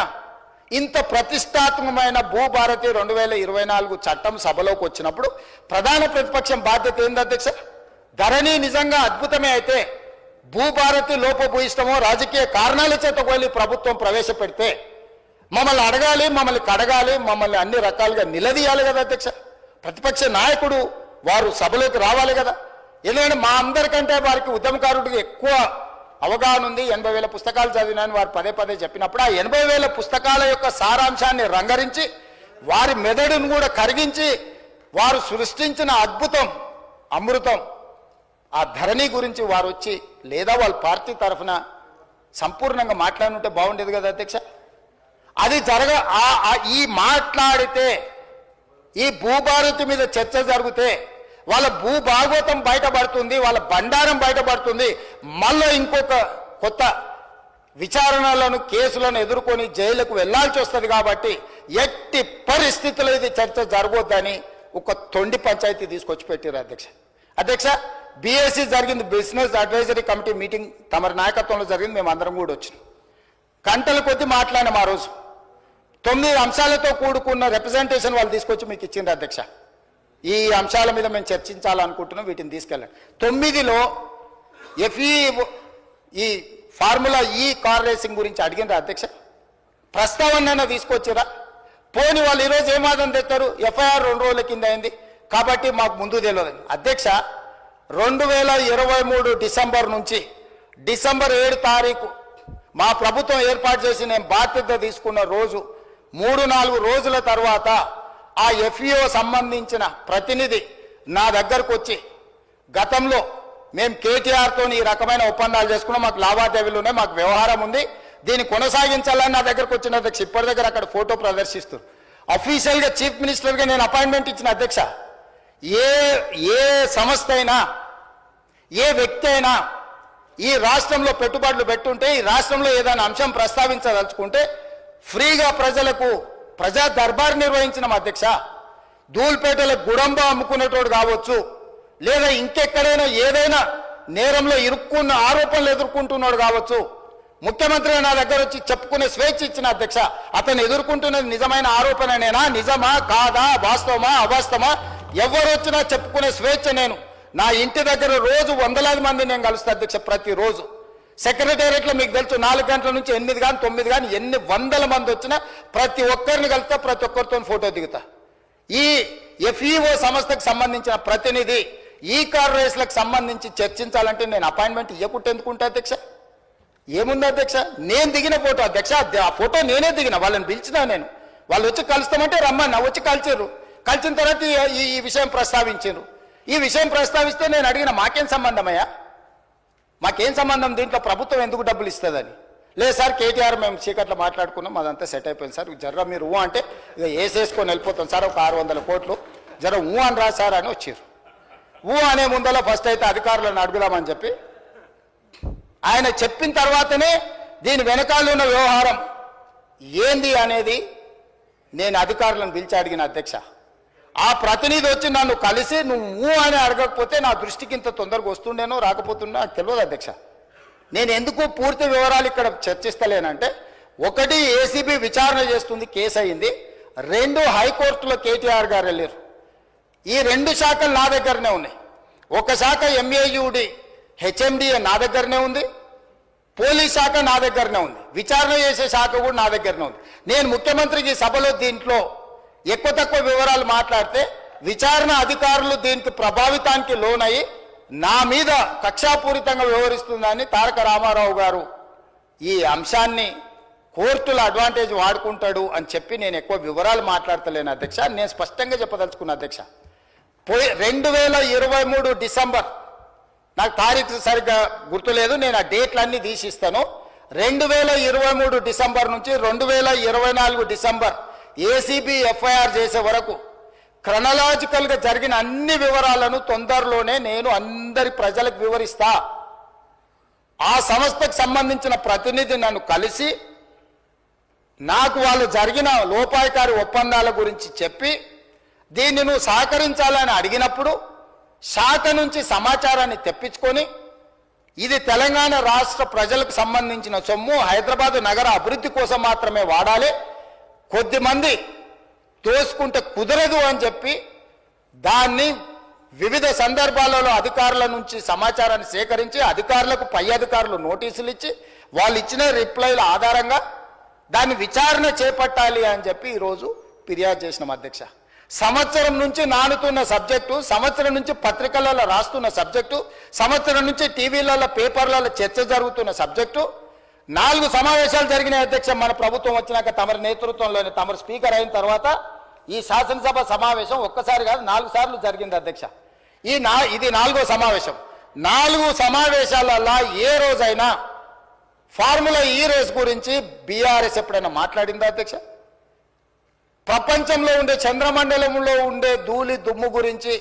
ఇంత ప్రతిష్టాత్మకమైన భూభారతి 2024 చట్టం సభలోకి వచ్చినప్పుడు ప్రధాన ప్రతిపక్షం బాధ్యత ఏంది అధ్యక్ష? ధరణి నిజంగా అద్భుతమే అయితే భూభారతి లోపభూయిష్టమో రాజకీయ కారణాల చేత వెళ్ళి ప్రభుత్వం ప్రవేశపెడితే మమ్మల్ని అడగాలి, మమ్మల్ని కడగాలి, మమ్మల్ని అన్ని రకాలుగా నిలదీయాలి కదా అధ్యక్ష. ప్రతిపక్ష నాయకుడు వారు సభలోకి రావాలి కదా. ఎందుకంటే మా అందరికంటే వారికి ఉద్యమకారుడికి ఎక్కువ అవగాహన ఉంది. 80,000 పుస్తకాలు చదివినాను వారు పదే చెప్పినప్పుడు ఆ 80,000 పుస్తకాల యొక్క సారాంశాన్ని రంగరించి వారి మెదడును కూడా కరిగించి వారు సృష్టించిన అద్భుతం అమృతం ఆ ధరణి గురించి వారు వచ్చి లేదా వాళ్ళ పార్టీ తరఫున సంపూర్ణంగా మాట్లాడుంటే బాగుండేది కదా అధ్యక్ష. అది ఈ మాట్లాడితే, ఈ భూభారతి మీద చర్చ జరిగితే వాళ్ళ భూభాగవతం బయటపడుతుంది, వాళ్ళ బండారం బయటపడుతుంది. మళ్ళీ ఇంకొక కొత్త విచారణలను కేసులను ఎదుర్కొని జైలుకు వెళ్లాల్సి వస్తుంది. కాబట్టి ఎట్టి పరిస్థితుల్లో ఇది చర్చ జరగొద్దని ఒక తొండి పంచాయతీ తీసుకొచ్చి పెట్టారు అధ్యక్ష. అధ్యక్ష, BSc జరిగింది, బిజినెస్ అడ్వైజరీ కమిటీ మీటింగ్ తమరి నాయకత్వంలో జరిగింది. మేము అందరం కూడా వచ్చినాం. గంటల కొద్ది మాట్లాడినాం. ఆ రోజు 9 అంశాలతో కూడుకున్న రిప్రజెంటేషన్ వాళ్ళు తీసుకొచ్చి మీకు ఇచ్చింది అధ్యక్ష. ఈ అంశాల మీద మేము చర్చించాలనుకుంటున్నాం, వీటిని తీసుకెళ్ళండి. 9లో ఈ ఫార్ములా కార్ రేసింగ్ గురించి అడిగినరా అధ్యక్ష? ప్రస్తావన తీసుకొచ్చిరా? పోని వాళ్ళు ఈరోజు ఏమాదం తెస్తారు, FIR 2 రోజుల కింద అయింది కాబట్టి మాకు ముందు తెలియదు అధ్యక్ష. 2023 డిసెంబర్ నుంచి డిసెంబర్ 7 తారీఖు మా ప్రభుత్వం ఏర్పాటు చేసి నేను బాధ్యత తీసుకున్న రోజు 3-4 రోజుల తర్వాత ఆ FEO సంబంధించిన ప్రతినిధి నా దగ్గరకు వచ్చి, గతంలో మేము KTRతో ఈ రకమైన ఒప్పందాలు చేసుకున్నాం, మాకు లావాదేవీలు ఉన్నాయి, మాకు వ్యవహారం ఉంది, దీన్ని కొనసాగించాలని నా దగ్గరకు వచ్చిన అధ్యక్ష. ఇప్పటి దగ్గర అక్కడ ఫోటో ప్రదర్శిస్తారు. అఫీషియల్గా చీఫ్ మినిస్టర్గా నేను అపాయింట్మెంట్ ఇచ్చిన అధ్యక్ష. ఏ సంస్థ అయినా, ఏ వ్యక్తి అయినా ఈ రాష్ట్రంలో పెట్టుబడులు పెట్టుంటే, ఈ రాష్ట్రంలో ఏదైనా అంశం ప్రస్తావించదలుచుకుంటే ఫ్రీగా ప్రజలకు ప్రజా దర్బార్ నిర్వహించిన అధ్యక్ష. ధూల్పేటలో గుడంబ అమ్ముకునేటోడు కావచ్చు, లేదా ఇంకెక్కడైనా ఏదైనా నేరంలో ఇరుక్కున్న ఆరోపణలు ఎదుర్కొంటున్నాడు కావచ్చు, ముఖ్యమంత్రి నా దగ్గర వచ్చి చెప్పుకునే స్వేచ్ఛ ఇచ్చిన అధ్యక్ష. అతను ఎదుర్కొంటున్నది నిజమైన ఆరోపణనేనా, నిజమా కాదా, వాస్తవమా అవాస్తవమా, ఎవరు వచ్చినా చెప్పుకునే స్వేచ్ఛ. నేను నా ఇంటి దగ్గర రోజు వందలాది మంది నేను కలుస్తా అధ్యక్ష. ప్రతిరోజు సెక్రటేరియట్లో మీకు తెలుసు 4 గంటల నుంచి 8 కానీ 9 కానీ ఎన్ని వందల మంది వచ్చినా ప్రతి ఒక్కరిని కలుస్తా, ప్రతి ఒక్కరితో ఫోటో దిగుతా. ఈ FEO సంస్థకు సంబంధించిన ప్రతినిధి ఈ కార్ రేస్లకు సంబంధించి చర్చించాలంటే నేను అపాయింట్మెంట్ ఇవ్వకుంటే ఎందుకుంటా అధ్యక్ష? ఏముంది అధ్యక్ష? నేను దిగిన ఫోటో అధ్యక్ష, ఆ ఫోటో నేనే దిగిన, వాళ్ళని పిలిచినా నేను. వాళ్ళు వచ్చి కలుస్తామంటే రమ్మన్నా, వచ్చి కలిచారు. కలిసిన తర్వాత ఈ విషయం ప్రస్తావించారు. ఈ విషయం ప్రస్తావిస్తే నేను అడిగిన మాకేం సంబంధమయ్యా, మాకేం సంబంధం, దీంట్లో ప్రభుత్వం ఎందుకు డబ్బులు ఇస్తుందని. లేదు సార్, KTR మేము చీకట్లో మాట్లాడుకున్నాం, అదంతా సెట్ అయిపోయింది సార్, జర్ర మీరు అంటే ఇక వేసేసుకొని వెళ్ళిపోతాం సార్, ఒక 600 కోట్లు జర అని రా సార్ అని వచ్చారు. అనే ముందర ఫస్ట్ అయితే అధికారులను అడుగుదామని చెప్పి ఆయన చెప్పిన తర్వాతనే దీని వెనకాల ఉన్న వ్యవహారం ఏంది అనేది నేను అధికారులను పిలిచి అడిగిన అధ్యక్ష. ఆ ప్రతినిధి వచ్చి నన్ను కలిసి నువ్వు అని అడగకపోతే నా దృష్టికి ఇంత తొందరగా వస్తుండేనో రాకపోతుండో నాకు తెలియదు అధ్యక్ష. నేను ఎందుకు పూర్తి వివరాలు ఇక్కడ చర్చిస్తలేనంటే ఒకటి ఏసీబీ విచారణ చేస్తుంది, కేసు అయింది. 2 హైకోర్టులో కేటీఆర్ గారు వెళ్ళారు. ఈ 2 శాఖలు నా దగ్గరనే ఉన్నాయి. ఒక శాఖ ఎంఏయుడి హెచ్ఎండిఏ నా దగ్గరనే ఉంది, పోలీస్ శాఖ నా దగ్గరనే ఉంది, విచారణ చేసే శాఖ కూడా నా దగ్గరనే ఉంది. నేను ముఖ్యమంత్రికి సభలో దీంట్లో ఎక్కువ తక్కువ వివరాలు మాట్లాడితే విచారణ అధికారులు దీనికి ప్రభావితానికి లోనయ్యి నా మీద కక్షాపూరితంగా వ్యవహరిస్తుందని తారక రామారావు గారు ఈ అంశాన్ని కోర్టుల అడ్వాంటేజ్ వాడుకుంటాడు అని చెప్పి నేను ఎక్కువ వివరాలు మాట్లాడతలేను అధ్యక్ష. నేను స్పష్టంగా చెప్పదలుచుకున్నా అధ్యక్ష. 2023 డిసెంబర్, నాకు తారీఖు సరిగ్గా గుర్తులేదు, నేను ఆ డేట్లన్నీ తీసిస్తాను. 2023 డిసెంబర్ నుంచి 2024 డిసెంబర్ ఏసీబీ ఎఫ్ఐఆర్ చేసే వరకు క్రొనలాజికల్గా జరిగిన అన్ని వివరాలను తొందరలోనే నేను అందరి ప్రజలకు వివరిస్తా. ఆ సంస్థకు సంబంధించిన ప్రతినిధి నన్ను కలిసి నాకు వాళ్ళు జరిగిన లోపాయకారి ఒప్పందాల గురించి చెప్పి దీన్ని నువ్వు సహకరించాలని అడిగినప్పుడు శాఖ నుంచి సమాచారాన్ని తెప్పించుకొని ఇది తెలంగాణ రాష్ట్ర ప్రజలకు సంబంధించిన సొమ్ము, హైదరాబాద్ నగర అభివృద్ధి కోసం మాత్రమే వాడాలి, కొద్దిమంది తోసుకుంటే కుదరదు అని చెప్పి దాన్ని వివిధ సందర్భాలలో అధికారుల నుంచి సమాచారాన్ని సేకరించి అధికారులకు పై అధికారులు నోటీసులు ఇచ్చి వాళ్ళు ఇచ్చిన రిప్లైల ఆధారంగా దాన్ని విచారణ చేపట్టాలి అని చెప్పి ఈరోజు ఫిర్యాదు చేసినాం అధ్యక్ష. సంవత్సరం నుంచి నానుతున్న సబ్జెక్టు, సంవత్సరం నుంచి పత్రికలలో రాస్తున్న సబ్జెక్టు, సంవత్సరం నుంచి టీవీలలో పేపర్లలో చర్చ జరుగుతున్న సబ్జెక్టు. 4 సమావేశాలు జరిగిన అధ్యక్ష మన ప్రభుత్వం వచ్చినాక తమరి నేతృత్వంలోని తమరు స్పీకర్ అయిన తర్వాత ఈ శాసనసభ సమావేశం ఒక్కసారి కాదు 4 సార్లు జరిగింది అధ్యక్ష. ఇది 4వ సమావేశం. 4 సమావేశాలలో ఏ రోజైనా ఫార్ములా ఈ రేస్ గురించి బీఆర్ఎస్ ఎప్పుడైనా మాట్లాడిందా అధ్యక్ష? ప్రపంచంలో ఉండే చంద్రమండలంలో ఉండే ధూళి దుమ్ము గురించి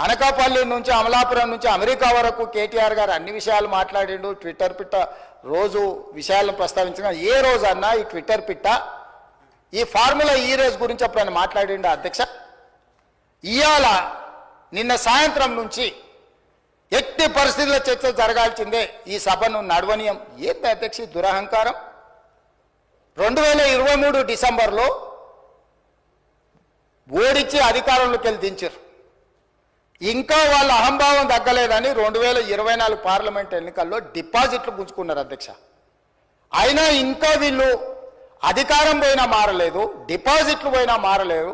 అనకాపల్లి నుంచి అమలాపురం నుంచి అమెరికా వరకు కేటీఆర్ గారు అన్ని విషయాలు మాట్లాడిండు. ట్విట్టర్ పిట్ట రోజు విషయాలను ప్రస్తావించిన ఏ రోజు అన్నా ఈ ట్విట్టర్ పిట్ట ఈ ఫార్ములా ఈ రేస్ గురించి ఎప్పుడైనా మాట్లాడిండు అధ్యక్ష? ఇవాళ నిన్న సాయంత్రం నుంచి ఎట్టి పరిస్థితుల్లో చర్చ జరగాల్సిందే, ఈ సభను నడవనీయం. ఏంటి అధ్యక్ష దురహంకారం? 2023 డిసెంబర్లో ఓడిచ్చి అధికారంలోకి వెళ్ళి దించారు. ఇంకా వాళ్ళ అహంభావం తగ్గలేదని 2024 పార్లమెంట్ ఎన్నికల్లో డిపాజిట్లు పుంజుకున్నారు అధ్యక్ష. అయినా ఇంకా వీళ్ళు అధికారం పోయినా మారలేదు, డిపాజిట్లు పోయినా మారలేదు.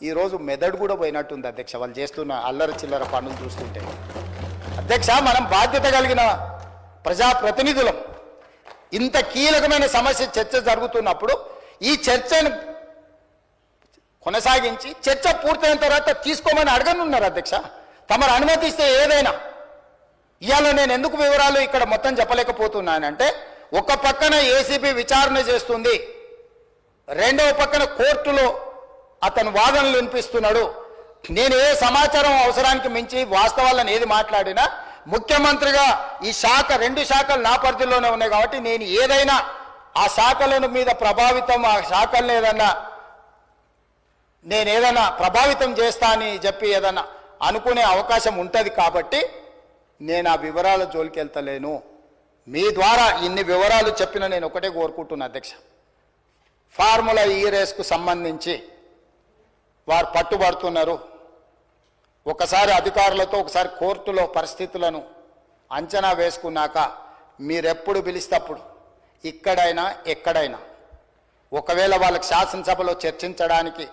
ఈరోజు మెదడు కూడా పోయినట్టుంది అధ్యక్ష వాళ్ళు చేస్తున్న అల్లరి చిల్లర పనులు చూస్తుంటే. అధ్యక్ష, మనం బాధ్యత కలిగిన ప్రజాప్రతినిధులం. ఇంత కీలకమైన సమస్య చర్చ జరుగుతున్నప్పుడు ఈ చర్చను కొనసాగించి చర్చ పూర్తయిన తర్వాత తీసుకోమని అడగనున్నారు అధ్యక్ష. తమరు అనుమతిస్తే ఏదైనా. ఇవాళ నేను ఎందుకు వివరాలు ఇక్కడ మొత్తం చెప్పలేకపోతున్నానంటే, ఒక పక్కన ఏసీబీ విచారణ చేస్తుంది, రెండవ పక్కన కోర్టులో అతను వాదనలు వినిపిస్తున్నాడు. నేను ఏ సమాచారం అవసరానికి మించి వాస్తవాలను ఏది మాట్లాడినా ముఖ్యమంత్రిగా ఈ శాఖ 2 శాఖలు నా పరిధిలోనే ఉన్నాయి కాబట్టి నేను ఏదైనా ఆ శాఖల మీద ప్రభావితం, ఆ శాఖలను ఏదైనా ప్రభావితం చేస్తా అని చెప్పి ఏదన్నా అనుకునే అవకాశం ఉంటుంది కాబట్టి నేను ఆ వివరాల జోలికి వెళ్తలేను. మీ ద్వారా ఇన్ని వివరాలు చెప్పిన నేను ఒకటే కోరుకుంటున్నా అధ్యక్ష, ఫార్ములా ఈ రేస్కు సంబంధించి వారు పట్టుబడుతున్నారు. ఒకసారి అధికారులతో ఒకసారి కోర్టులో పరిస్థితులను అంచనా వేసుకున్నాక మీరెప్పుడు పిలిస్తప్పుడు ఇక్కడైనా ఎక్కడైనా ఒకవేళ వాళ్ళకి శాసనసభలో చర్చించడానికి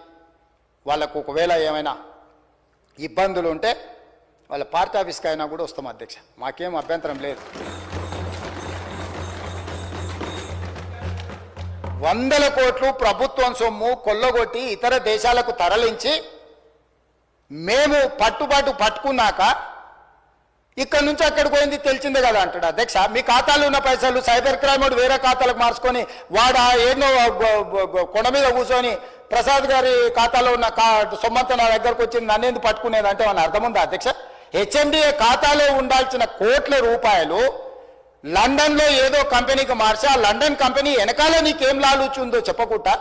వాళ్ళకు ఒకవేళ ఏమైనా ఇబ్బందులు ఉంటే వాళ్ళ పార్టీ ఆఫీస్కి అయినా కూడా వస్తాం అధ్యక్ష, మాకేం అభ్యంతరం లేదు. 100 కోట్లు ప్రభుత్వం సొమ్ము కొల్లగొట్టి ఇతర దేశాలకు తరలించి మేము పట్టుకున్నాక ఇక్కడ నుంచి అక్కడికి పోయింది తెలిసిందే కదా అంటాడు అధ్యక్ష. మీ ఖాతాలో ఉన్న పైసలు సైబర్ క్రైమ్ వేరే ఖాతాలకు మార్చుకొని వాడు ఎన్నో కొండ మీద కూర్చొని ప్రసాద్ గారి ఖాతాలో ఉన్న సొమ్మంతా నా దగ్గరకు వచ్చి నన్నేందుకు పట్టుకునేది అంటే వాళ్ళ అర్థం ఉందా అధ్యక్ష? హెచ్ఎండిఏ ఖాతాలో ఉండాల్సిన కోట్ల రూపాయలు లండన్లో ఏదో కంపెనీకి మార్చి ఆ లండన్ కంపెనీ వెనకాల నీకేం లాలుచుందో చెప్పకుండా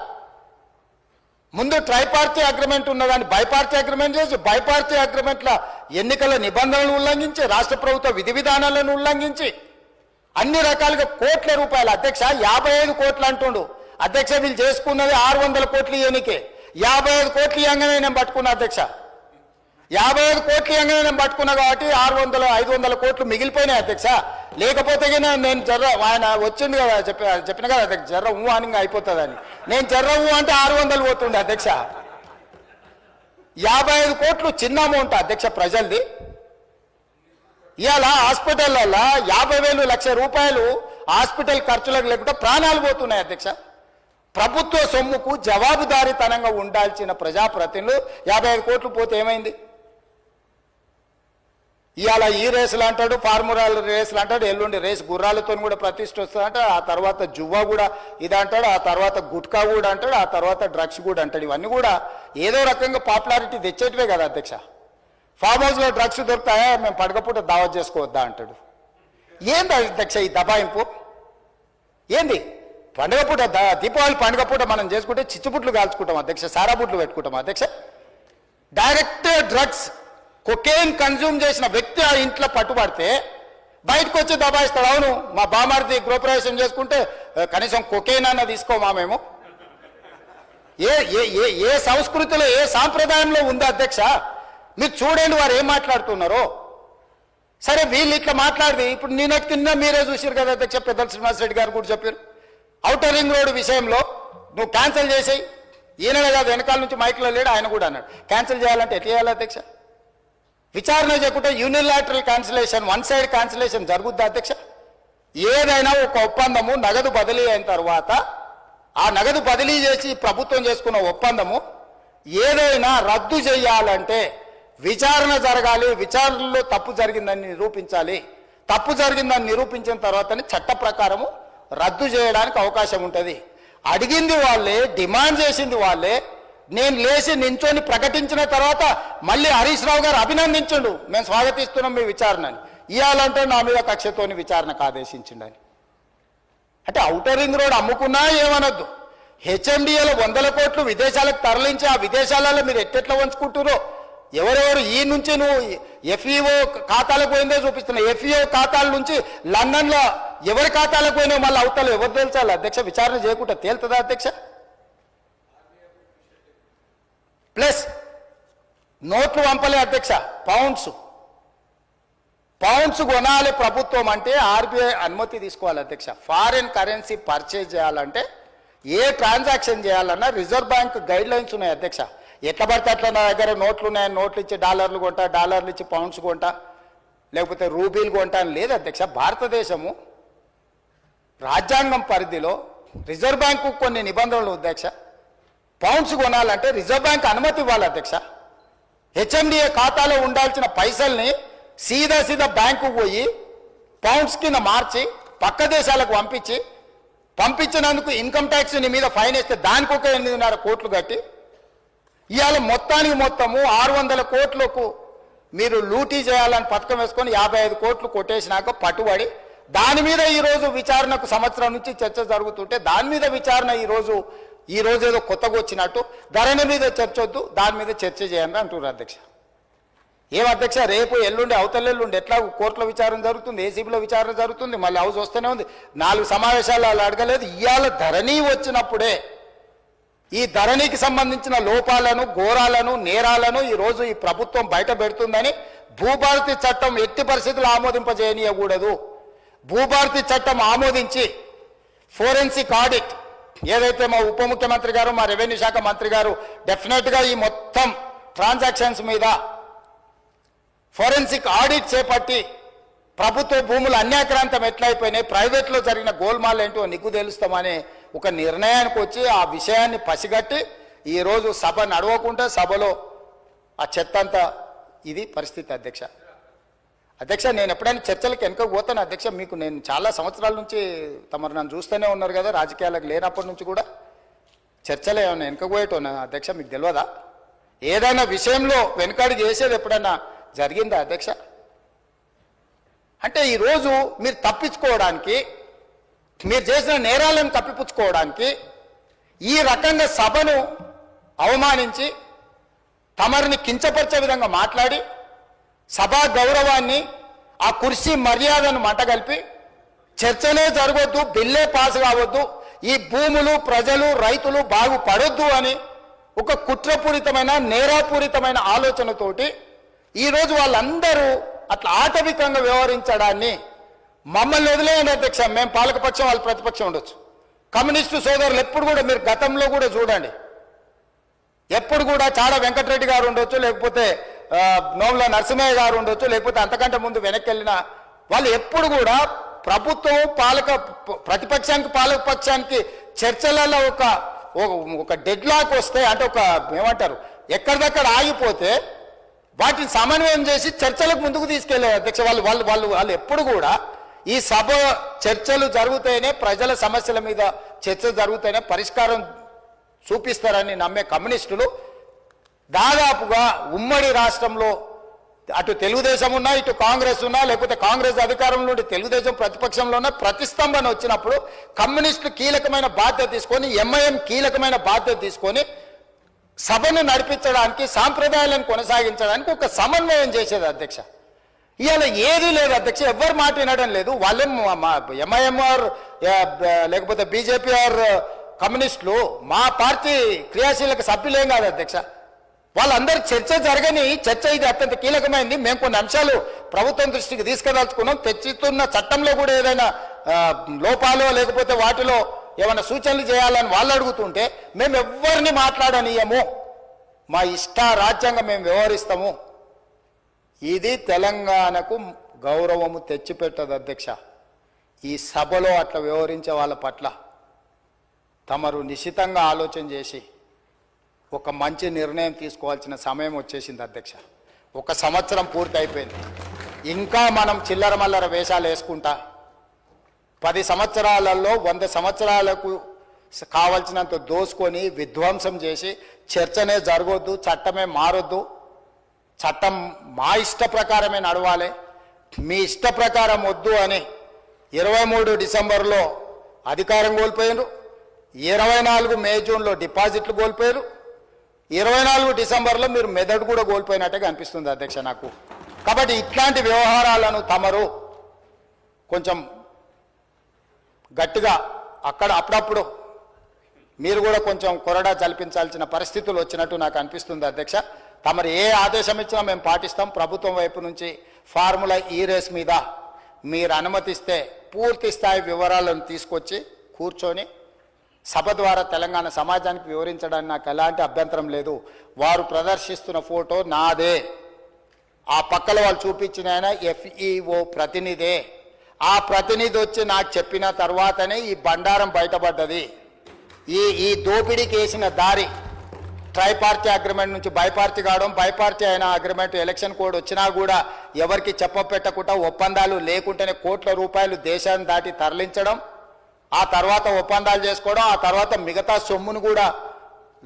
ముందు ట్రైపార్టీ అగ్రిమెంట్ ఉన్నదాన్ని బైపార్టీ అగ్రిమెంట్ చేసి బైపార్టీ అగ్రిమెంట్ల ఎన్నికల నిబంధనలు ఉల్లంఘించి రాష్ట్ర ప్రభుత్వ విధి విధానాలను ఉల్లంఘించి అన్ని రకాలుగా కోట్ల రూపాయలు అధ్యక్ష 55 కోట్లు అంటుండు. అధ్యక్ష వీళ్ళు చేసుకున్నది 600 కోట్లు ఇవ్వనికే 55 కోట్లు ఇవ్వగానే నేను పట్టుకున్నా అధ్యక్ష. 55 కోట్లు ఇవ్వగానే నేను పట్టుకున్నా కాబట్టి 500 కోట్లు మిగిలిపోయినాయి అధ్యక్ష. లేకపోతే నేను జర్ర ఆయన వచ్చింది కదా చెప్పిన కదా అధ్యక్ష, జర్ర అని అయిపోతుందని. నేను జర్ర అంటే 600 పోతుండే అధ్యక్ష. 55 కోట్లు చిన్న అమౌంట్ అధ్యక్ష ప్రజలది. ఇవాళ హాస్పిటల్లో 50,000 లక్ష రూపాయలు హాస్పిటల్ ఖర్చులకు లేకుండా ప్రాణాలు పోతున్నాయి అధ్యక్ష. ప్రభుత్వ సొమ్ముకు జవాబుదారీతనంగా ఉండాల్సిన ప్రజాప్రతినిధులు 55 కోట్లు పోతే ఏమైంది? ఇవాళ ఈ రేసులు అంటాడు, ఫార్ములాల రేసులు అంటాడు, ఎల్లుండి రేసు గుర్రాలతో కూడా ప్రతిష్ట వస్తుందంట, ఆ తర్వాత జువ్వా కూడా ఇది అంటాడు, ఆ తర్వాత గుట్కా కూడా అంటాడు, ఆ తర్వాత డ్రగ్స్ కూడా అంటాడు. ఇవన్నీ కూడా ఏదో రకంగా పాపులారిటీ తెచ్చేటివే కదా అధ్యక్ష. ఫామ్ హౌస్లో డ్రగ్స్ దొరుకుతాయా, మేము పడకపోతే దావత్ చేసుకోవద్దా అంటాడు. ఏంది అధ్యక్ష ఈ దబాయింపు? ఏంది పండుగ పూట దీపావళి పండుగ పూట మనం చేసుకుంటే చిచ్చుబుట్లు కాల్చుకుంటాం అధ్యక్ష, సారాబుట్లు పెట్టుకుంటాం అధ్యక్ష. డైరెక్ట్ డ్రగ్స్ కొకేన్ కన్జ్యూమ్ చేసిన వ్యక్తి ఆ ఇంట్లో పట్టుబడితే బయటకు వచ్చి దబాయిస్తాడు. అవును మా బామార్ది గృహప్రవేశం చేసుకుంటే కనీసం కొకేన్ అన్న తీసుకోమా మేము? ఏ సంస్కృతిలో ఏ సాంప్రదాయంలో ఉందా అధ్యక్ష? మీరు చూడండి వారు ఏం మాట్లాడుతున్నారో. సరే వీళ్ళు ఇట్లా మాట్లాడి ఇప్పుడు నిన్నటి కింద మీరే చూసారు కదా అధ్యక్ష, పెద్దల శ్రీనివాసరెడ్డి గారు కూడా చెప్పారు ఔటర్ రింగ్ రోడ్ విషయంలో నువ్వు క్యాన్సిల్ చేసేయి. ఈయననే కాదు వెనకాల నుంచి మైక్లో లేడు, ఆయన కూడా అన్నాడు క్యాన్సిల్ చేయాలంటే ఎట్లా చేయాలి అధ్యక్ష? విచారణ చేయకుంటే unilateral cancellation, one side cancellation జరుగుద్దా అధ్యక్ష? ఏదైనా ఒక ఒప్పందము నగదు బదిలీ అయిన తర్వాత ఆ నగదు బదిలీ చేసి ప్రభుత్వం చేసుకున్న ఒప్పందము ఏదైనా రద్దు చేయాలంటే విచారణ జరగాలి, విచారణలో తప్పు జరిగిందని నిరూపించాలి. తప్పు జరిగిందని నిరూపించిన తర్వాతనే చట్ట ప్రకారము రద్దు చేయడానికి అవకాశం ఉంటుంది. అడిగింది వాళ్ళే, డిమాండ్ చేసింది వాళ్ళే. నేను లేచి నించొని ప్రకటించిన తర్వాత మళ్ళీ హరీష్ రావు గారు అభినందించుండు, మేము స్వాగతిస్తున్నాం మీ విచారణని. ఇవ్వాలంటే నా మీద కక్షతోని విచారణకు ఆదేశించిండని. అంటే ఔటర్ రింగ్ రోడ్ అమ్ముకున్నా ఏమనొద్దు, హెచ్ఎండిఏలో 100 కోట్లు విదేశాలకు తరలించి ఆ విదేశాలలో మీరు ఎట్టెట్లా వంచుకుంటురో ఎవరెవరు ఈ నుంచి నువ్వు ఎఫ్ఈఓ ఖాతాలకు పోయిందే చూపిస్తున్నా. ఎఫ్ఈఓ ఖాతాల నుంచి లండన్లో ఎవరి ఖాతాలకు పోయినా మళ్ళీ అవతల ఎవరు తేల్చాలి అధ్యక్ష? విచారణ చేయకుండా తేలుతుందా అధ్యక్ష? ప్లస్ నోట్లు పంపలే అధ్యక్ష, పౌండ్స్ కొనాలి ప్రభుత్వం అంటే ఆర్బీఐ అనుమతి తీసుకోవాలి అధ్యక్ష. ఫారిన్ కరెన్సీ పర్చేజ్ చేయాలంటే ఏ ట్రాన్సాక్షన్ చేయాలన్నా రిజర్వ్ బ్యాంక్ గైడ్ లైన్స్ ఉన్నాయి అధ్యక్ష. ఎట్లా పడితే అట్లా నా దగ్గర నోట్లు ఉన్నాయని నోట్లు ఇచ్చి డాలర్లు కొంటా, డాలర్లు ఇచ్చి పౌండ్స్ కొంటా, లేకపోతే రూపీలు కొంటా అని లేదు అధ్యక్ష. భారతదేశము రాజ్యాంగం పరిధిలో రిజర్వ్ బ్యాంకు కొన్ని నిబంధనలు అధ్యక్ష. పౌండ్స్ కొనాలంటే రిజర్వ్ బ్యాంక్ అనుమతి ఇవ్వాలి అధ్యక్ష. హెచ్ఎండిఏ ఖాతాలో ఉండాల్సిన పైసల్ని సీదా బ్యాంకు పోయి పౌండ్స్ కింద మార్చి పక్క దేశాలకు పంపించినందుకు ఇన్కమ్ ట్యాక్స్ నీ మీద ఫైన్ వేస్తే దానికి ఒక 8.5 కోట్లు కట్టి ఇవాళ మొత్తము 600 కోట్లకు మీరు లూటీ చేయాలని పథకం వేసుకొని 55 కోట్లు కొట్టేసినాక పట్టుబడి దాని మీద ఈరోజు విచారణకు సంవత్సరం నుంచి చర్చ జరుగుతుంటే దాని మీద విచారణ ఈరోజు ఏదో కొత్తగా వచ్చినట్టు ధరణి మీద చర్చ వద్దు, దాని మీద చర్చ చేయండి అంటున్నారు అధ్యక్ష. ఏం అధ్యక్ష, రేపు ఎల్లుండి అవతలెల్లుండి ఎట్లా కోర్టులో విచారణ జరుగుతుంది, ఏసీబీలో విచారణ జరుగుతుంది, మళ్ళీ హౌస్ వస్తూనే ఉంది. 4 సమావేశాలు వాళ్ళు అడగలేదు. ఇవాళ ధరణి వచ్చినప్పుడే ఈ ధరణికి సంబంధించిన లోపాలను, ఘోరాలను, నేరాలను ఈరోజు ఈ ప్రభుత్వం బయట పెడుతుందని భూభారతి చట్టం ఎట్టి పరిస్థితులు ఆమోదింపజేయనీయకూడదు. భూభారతి చట్టం ఆమోదించి ఫోరెన్సిక్ ఆడిట్ ఏదైతే మా ఉప ముఖ్యమంత్రి గారు, మా రెవెన్యూ శాఖ మంత్రి గారు డెఫినెట్గా ఈ మొత్తం ట్రాన్సాక్షన్స్ మీద ఫోరెన్సిక్ ఆడిట్ చేపట్టి ప్రభుత్వ భూములు అన్యాక్రాంతం ఎట్లయిపోయినాయి, ప్రైవేట్లో జరిగిన గోల్మాల్ ఏంటో నిగ్గు తెలుస్తామనే ఒక నిర్ణయానికి వచ్చి ఆ విషయాన్ని పసిగట్టి ఈరోజు సభ నడవకుండా సభలో ఆ చెత్త అంతా ఇది పరిస్థితి అధ్యక్ష. నేను ఎప్పుడైనా చర్చలకు వెనుకకు పోతాను అధ్యక్ష. మీకు నేను చాలా సంవత్సరాల నుంచి తమరు నన్ను చూస్తూనే ఉన్నారు కదా, రాజకీయాలకు లేనప్పటి నుంచి కూడా చర్చలు ఏమైనా వెనుకకు పోయేటోనా అధ్యక్ష? మీకు తెలియదా? ఏదైనా విషయంలో వెనుకడుగు చేసేది ఎప్పుడైనా జరిగిందా అధ్యక్ష? అంటే ఈరోజు మీరు తప్పించుకోవడానికి, మీరు చేసిన నేరాలను కప్పిపుచ్చుకోవడానికి ఈ రకంగా సభను అవమానించి తమరిని కించపరిచే విధంగా మాట్లాడి సభా గౌరవాన్ని, ఆ కుర్చీ మర్యాదను మంటగలిపి చర్చనే జరగొద్దు, బిల్లే పాస్ కావద్దు, ఈ భూములు ప్రజలు రైతులు బాగుపడొద్దు అని ఒక కుట్రపూరితమైన నేరాపూరితమైన ఆలోచనతోటి ఈరోజు వాళ్ళందరూ అట్లా ఆటవికంగా వ్యవహరించడాన్ని మమ్మల్ని వదిలేయండి అధ్యక్ష, మేము పాలకపక్షం వాళ్ళు ప్రతిపక్షం ఉండొచ్చు. కమ్యూనిస్టు సోదరులు ఎప్పుడు కూడా మీరు గతంలో కూడా చూడండి, ఎప్పుడు కూడా చాడ వెంకటరెడ్డి గారు ఉండొచ్చు, లేకపోతే నోముల నరసింహయ్య గారు ఉండొచ్చు, లేకపోతే అంతకంటే ముందు వెనక్కి వెళ్ళిన వాళ్ళు ఎప్పుడు కూడా ప్రభుత్వం ప్రతిపక్షానికి పాలకపక్షానికి చర్చలలో ఒక డెడ్ లాక్ వస్తే, అంటే ఒక ఏమంటారు ఎక్కడిదక్కడ ఆగిపోతే వాటిని సమన్వయం చేసి చర్చలకు ముందుకు తీసుకెళ్లే అధ్యక్ష. వాళ్ళు ఎప్పుడు కూడా ఈ సభ చర్చలు జరుగుతాయనే, ప్రజల సమస్యల మీద చర్చ జరుగుతాయనే పరిష్కారం చూపిస్తారని నమ్మే కమ్యూనిస్టులు దాదాపుగా ఉమ్మడి రాష్ట్రంలో అటు తెలుగుదేశం ఉన్నా, ఇటు కాంగ్రెస్ ఉన్నా, లేకపోతే కాంగ్రెస్ అధికారంలో నుండి తెలుగుదేశం ప్రతిపక్షంలో ఉన్న ప్రతిష్టంభన వచ్చినప్పుడు కమ్యూనిస్టులు కీలకమైన బాధ్యత తీసుకొని, ఎంఐఎం కీలకమైన బాధ్యత తీసుకొని సభను నడిపించడానికి, సాంప్రదాయాలను కొనసాగించడానికి ఒక సమన్వయం చేసేది అధ్యక్ష. ఇవాళ ఏదీ లేదు అధ్యక్ష, ఎవరు మాట వినడం లేదు. వాళ్ళేం ఎంఐఎంఆర్ లేకపోతే బీజేపీ ఆర్ కమ్యూనిస్టులు మా పార్టీ క్రియాశీలక సభ్యులేం కాదు అధ్యక్ష. వాళ్ళందరూ చర్చ జరగని చర్చ ఇది అత్యంత కీలకమైంది. మేము కొన్ని అంశాలు ప్రభుత్వం దృష్టికి తీసుకుదలుచుకున్నాం. తెచ్చుతున్న చట్టంలో కూడా ఏదైనా లోపాలు లేకపోతే వాటిలో ఏమైనా సూచనలు చేయాలని వాళ్ళు అడుగుతుంటే మేము ఎవరిని మాట్లాడనీయము, మా ఇష్ట రాజ్యాంగం మేము వ్యవహరిస్తాము. ఇది తెలంగాణకు గౌరవము తెచ్చిపెట్టదు అధ్యక్ష. ఈ సభలో అట్లా వ్యవహరించే వాళ్ళ పట్ల తమరు నిశితంగా ఆలోచన చేసి ఒక మంచి నిర్ణయం తీసుకోవాల్సిన సమయం వచ్చేసింది అధ్యక్ష. 1 సంవత్సరం పూర్తి అయిపోయింది. ఇంకా మనం చిల్లర మల్లర వేషాలు వేసుకుంటా 10 సంవత్సరాలలో 100 సంవత్సరాలకు కావాల్సినంత దోసుకొని విధ్వంసం చేసి చర్చనే జరగొద్దు, చట్టమే మారొద్దు, చట్టం మా ఇష్ట ప్రకారమే నడవాలి, మీ ఇష్ట ప్రకారం వద్దు అని 23 డిసెంబర్లో అధికారం కోల్పోయారు, 24 మే జూన్లో డిపాజిట్లు కోల్పోయారు, 24 డిసెంబర్లో మీరు మెదడు కూడా కోల్పోయినట్టుగా అనిపిస్తుంది అధ్యక్ష నాకు. కాబట్టి ఇట్లాంటి వ్యవహారాలను తమరు కొంచెం గట్టిగా అప్పుడప్పుడు మీరు కూడా కొంచెం కొరడా జల్పించాల్సిన పరిస్థితులు వచ్చినట్టు నాకు అనిపిస్తుంది అధ్యక్ష. తమరు ఏ ఆదేశం ఇచ్చినా మేము పాటిస్తాం. ప్రభుత్వం వైపు నుంచి ఫార్ములా ఈ రేస్ మీద మీరు అనుమతిస్తే పూర్తి స్థాయి వివరాలను తీసుకొచ్చి కూర్చొని సభ ద్వారా తెలంగాణ సమాజానికి వివరించడానికి నాకు ఎలాంటి అభ్యంతరం లేదు. వారు ప్రదర్శిస్తున్న ఫోటో నాదే, ఆ పక్కల వాళ్ళు చూపించిన ఆయన FEO ప్రతినిధే. ఆ ప్రతినిధి వచ్చి నాకు చెప్పిన తర్వాతనే ఈ బండారం బయటపడ్డది. ఈ దోపిడీకి వేసిన దారి ట్రైపార్టీ అగ్రిమెంట్ నుంచి బైపార్టీ కావడం, బైపార్టీ అయిన అగ్రిమెంట్ ఎలక్షన్ కోడ్ వచ్చినా కూడా ఎవరికి చెప్పపెట్టకుండా ఒప్పందాలు లేకుండానే కోట్ల రూపాయలు దేశాన్ని దాటి తరలించడం, ఆ తర్వాత ఒప్పందాలు చేసుకోవడం, ఆ తర్వాత మిగతా సొమ్మును కూడా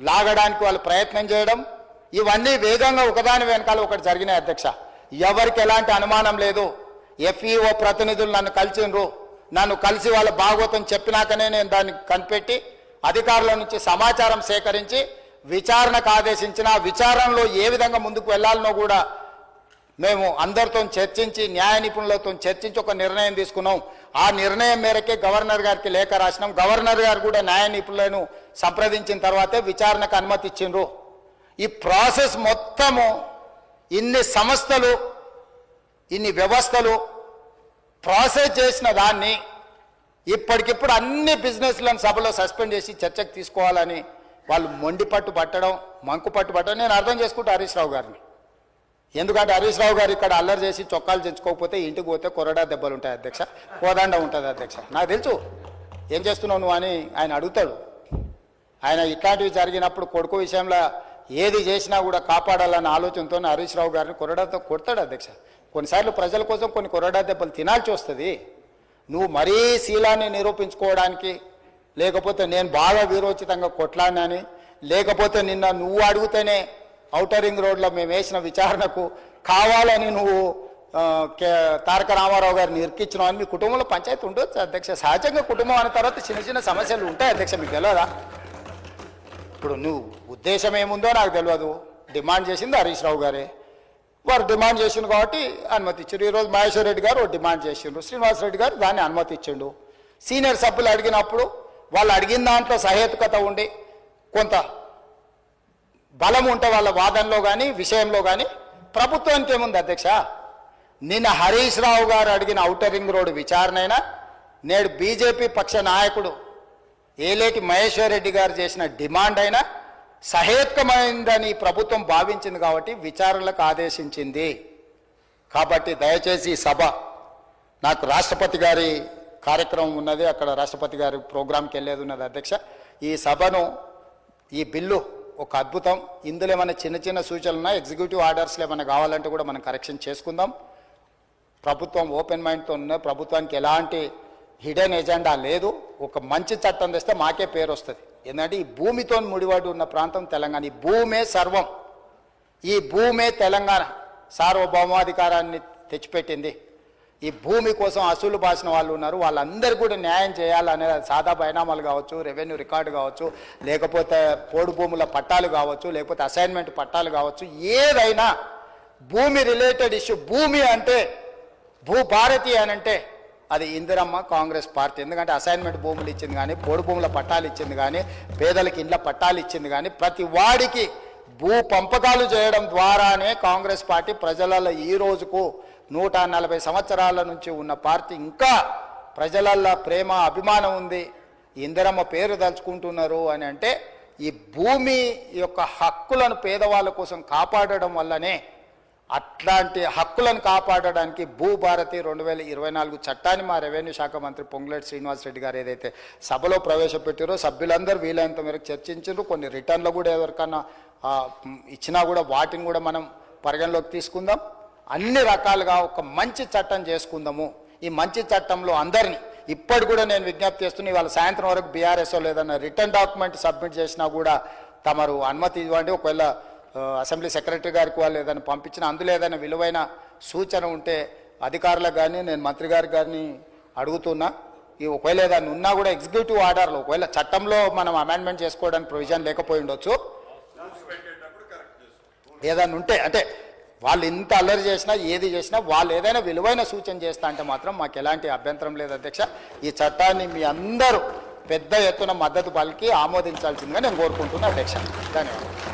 లాగడానికి వాళ్ళు ప్రయత్నం చేయడం, ఇవన్నీ వేగంగా ఒకదాని వెనకాల ఒకటి జరిగినాయి అధ్యక్ష. ఎవరికి ఎలాంటి అనుమానం లేదు. FEO ప్రతినిధులు నన్ను కలిసిండ్రు, నన్ను కలిసి వాళ్ళ భాగవతం చెప్పినాకనే నేను దాన్ని కనిపెట్టి అధికారుల నుంచి సమాచారం సేకరించి విచారణకు ఆదేశించిన, విచారణలో ఏ విధంగా ముందుకు వెళ్లాలనో కూడా మేము అందరితో చర్చించి, న్యాయ నిపుణులతో చర్చించి ఒక నిర్ణయం తీసుకున్నాం. ఆ నిర్ణయం మేరకే గవర్నర్ గారికి లేఖ రాసినాం. గవర్నర్ గారు కూడా న్యాయ నిపుణులను సంప్రదించిన తర్వాతే విచారణకు అనుమతి ఇచ్చిండ్రు. ఈ ప్రాసెస్ మొత్తము ఇన్ని సంస్థలు, ఇన్ని వ్యవస్థలు ప్రాసెస్ చేసిన దాన్ని ఇప్పటికిప్పుడు అన్ని బిజినెస్లను సభలో సస్పెండ్ చేసి చర్చకు తీసుకోవాలని వాళ్ళు మొండి పట్టు పట్టడం, మంకు పట్టు పట్టడం నేను అర్థం చేసుకుంటా హరీష్ రావు గారిని. ఎందుకంటే హరీష్ రావు గారు ఇక్కడ అల్లరి చేసి చొక్కాలు తెచ్చుకోకపోతే ఇంటికి పోతే కొరడా దెబ్బలు ఉంటాయి అధ్యక్ష, కోదండ ఉంటుంది అధ్యక్ష. నాకు తెలుసు ఏం చేస్తున్నావు నువ్వు అని ఆయన అడుగుతాడు. ఆయన ఇట్లాంటివి జరిగినప్పుడు కొడుకు విషయంలో ఏది చేసినా కూడా కాపాడాలన్న ఆలోచనతో హరీష్ రావు గారిని కొరడాతో కొడతాడు అధ్యక్ష. కొన్నిసార్లు ప్రజల కోసం కొన్ని కొరడా దెబ్బలు తినాల్సి వస్తుంది. నువ్వు మరీ శీలాన్ని నిరూపించుకోవడానికి, లేకపోతే నేను బాగా వీరోచితంగా కొట్లాడినని, లేకపోతే నిన్న నువ్వు అడిగితేనే ఔటర్ రింగ్ రోడ్లో మేము వేసిన విచారణకు కావాలని నువ్వు తారక రామారావు గారిని ఇరికించినావు అని మీ కుటుంబంలో పంచాయతీ ఉండొచ్చు అధ్యక్ష. సహజంగా కుటుంబం అనే తర్వాత చిన్న చిన్న సమస్యలు ఉంటాయి అధ్యక్ష, మీకు తెలియదా? ఇప్పుడు నువ్వు ఉద్దేశం ఏముందో నాకు తెలియదు. డిమాండ్ చేసింది హరీష్ రావు గారే, వారు డిమాండ్ చేసిండు కాబట్టి అనుమతి ఇచ్చారు. ఈరోజు మహేశ్వర్ రెడ్డి గారు డిమాండ్ చేసిండ్రు, శ్రీనివాసరెడ్డి గారు దాన్ని అనుమతి ఇచ్చిండు. సీనియర్ సభ్యులు అడిగినప్పుడు వాళ్ళు అడిగిన దాంట్లో సహేతుకత ఉండి కొంత బలం ఉంటే వాళ్ళ వాదనలో కానీ విషయంలో కానీ ప్రభుత్వానికి ఏముంది అధ్యక్ష? నిన్న హరీష్ రావు గారు అడిగిన ఔటర్ రింగ్ రోడ్డు విచారణ అయినా, నేడు బీజేపీ పక్ష నాయకుడు ఏలేటి మహేశ్వర్ రెడ్డి గారు చేసిన డిమాండ్ అయినా సహేతుకమైందని ప్రభుత్వం భావించింది కాబట్టి విచారణలకు ఆదేశించింది. కాబట్టి దయచేసి ఈ సభ, నాకు రాష్ట్రపతి గారి కార్యక్రమం ఉన్నది, అక్కడ రాష్ట్రపతి గారి ప్రోగ్రాంకి వెళ్ళేది ఉన్నది అధ్యక్ష. ఈ సభను, ఈ బిల్లు ఒక అద్భుతం. ఇందులో ఏమైనా చిన్న చిన్న సూచనలు ఉన్నాయి, ఎగ్జిక్యూటివ్ ఆర్డర్స్లో ఏమైనా కావాలంటే కూడా మనం కరెక్షన్ చేసుకుందాం. ప్రభుత్వం ఓపెన్ మైండ్తో ఉన్న, ప్రభుత్వానికి ఎలాంటి హిడెన్ ఎజెండా లేదు. ఒక మంచి చట్టం తెస్తే మాకే పేరు వస్తుంది. ఎందుకంటే ఈ భూమితో ముడిపడి ఉన్న ప్రాంతం తెలంగాణ. ఈ భూమే సర్వం, ఈ భూమే తెలంగాణ సార్వభౌమాధికారాన్ని తెచ్చిపెట్టింది. ఈ భూమి కోసం అసూలు బాసిన వాళ్ళు ఉన్నారు, వాళ్ళందరూ కూడా న్యాయం చేయాలనే సాదా బైనామాలు కావచ్చు, రెవెన్యూ రికార్డు కావచ్చు, లేకపోతే పోడు భూముల పట్టాలు కావచ్చు, లేకపోతే అసైన్మెంట్ పట్టాలు కావచ్చు, ఏదైనా భూమి రిలేటెడ్ ఇష్యూ. భూమి అంటే భూభారతి అని అంటే అది ఇందిరమ్మ కాంగ్రెస్ పార్టీ. ఎందుకంటే అసైన్మెంట్ భూములు ఇచ్చింది కానీ, పోడు భూముల పట్టాలు ఇచ్చింది కానీ, పేదలకు ఇండ్ల పట్టాలు ఇచ్చింది కానీ, ప్రతి వాడికి భూ పంపకాలు చేయడం ద్వారానే కాంగ్రెస్ పార్టీ ప్రజలలో ఈ రోజుకు 140 సంవత్సరాల నుంచి ఉన్న పార్టీ ఇంకా ప్రజలల్లో ప్రేమ అభిమానం ఉంది. ఇందిరమ్మ పేరు తలుచుకుంటున్నారు అని అంటే ఈ భూమి యొక్క హక్కులను పేదవాళ్ళ కోసం కాపాడడం వల్లనే. అట్లాంటి హక్కులను కాపాడడానికి భూభారతి 2024 చట్టాన్ని మా రెవెన్యూ శాఖ మంత్రి పొంగులేటి శ్రీనివాసరెడ్డి గారు ఏదైతే సభలో ప్రవేశపెట్టారో సభ్యులందరూ వీలైనంత మేరకు చర్చించారు. కొన్ని రిటర్న్లు కూడా ఎవరికన్నా ఇచ్చినా కూడా వాటిని కూడా మనం పరిగణలోకి తీసుకుందాం. అన్ని రకాలుగా ఒక మంచి చట్టం చేసుకుందాము. ఈ మంచి చట్టంలో అందరినీ ఇప్పటి కూడా నేను విజ్ఞప్తి చేస్తున్నా, ఇవాళ సాయంత్రం వరకు బీఆర్ఎస్ఓ లేదన్నా రిటర్న్ డాక్యుమెంట్ సబ్మిట్ చేసినా కూడా తమరు అనుమతి ఇవ్వండి. ఒకవేళ అసెంబ్లీ సెక్రటరీ గారికి వాళ్ళు ఏదైనా పంపించిన అందులో ఏదైనా విలువైన సూచన ఉంటే అధికారులకు కానీ నేను మంత్రి గారికి కానీ అడుగుతున్నా. ఈ ఒకవేళ ఏదైనా ఉన్నా కూడా ఎగ్జిక్యూటివ్ ఆర్డర్లో ఒకవేళ చట్టంలో మనం అమెండ్మెంట్ చేసుకోవడానికి ప్రొవిజన్ లేకపోయి ఉండొచ్చు. ఏదైనా ఉంటే అంటే వాళ్ళు ఇంత అల్లరి చేసినా ఏది చేసినా వాళ్ళు ఏదైనా విలువైన సూచన చేస్తా అంటే మాత్రం మాకు ఎలాంటి అభ్యంతరం లేదు అధ్యక్ష. ఈ చట్టాన్ని మీ అందరూ పెద్ద ఎత్తున మద్దతు పలికి ఆమోదించాల్సిందిగా నేను కోరుకుంటున్నా అధ్యక్ష. ధన్యవాదాలు.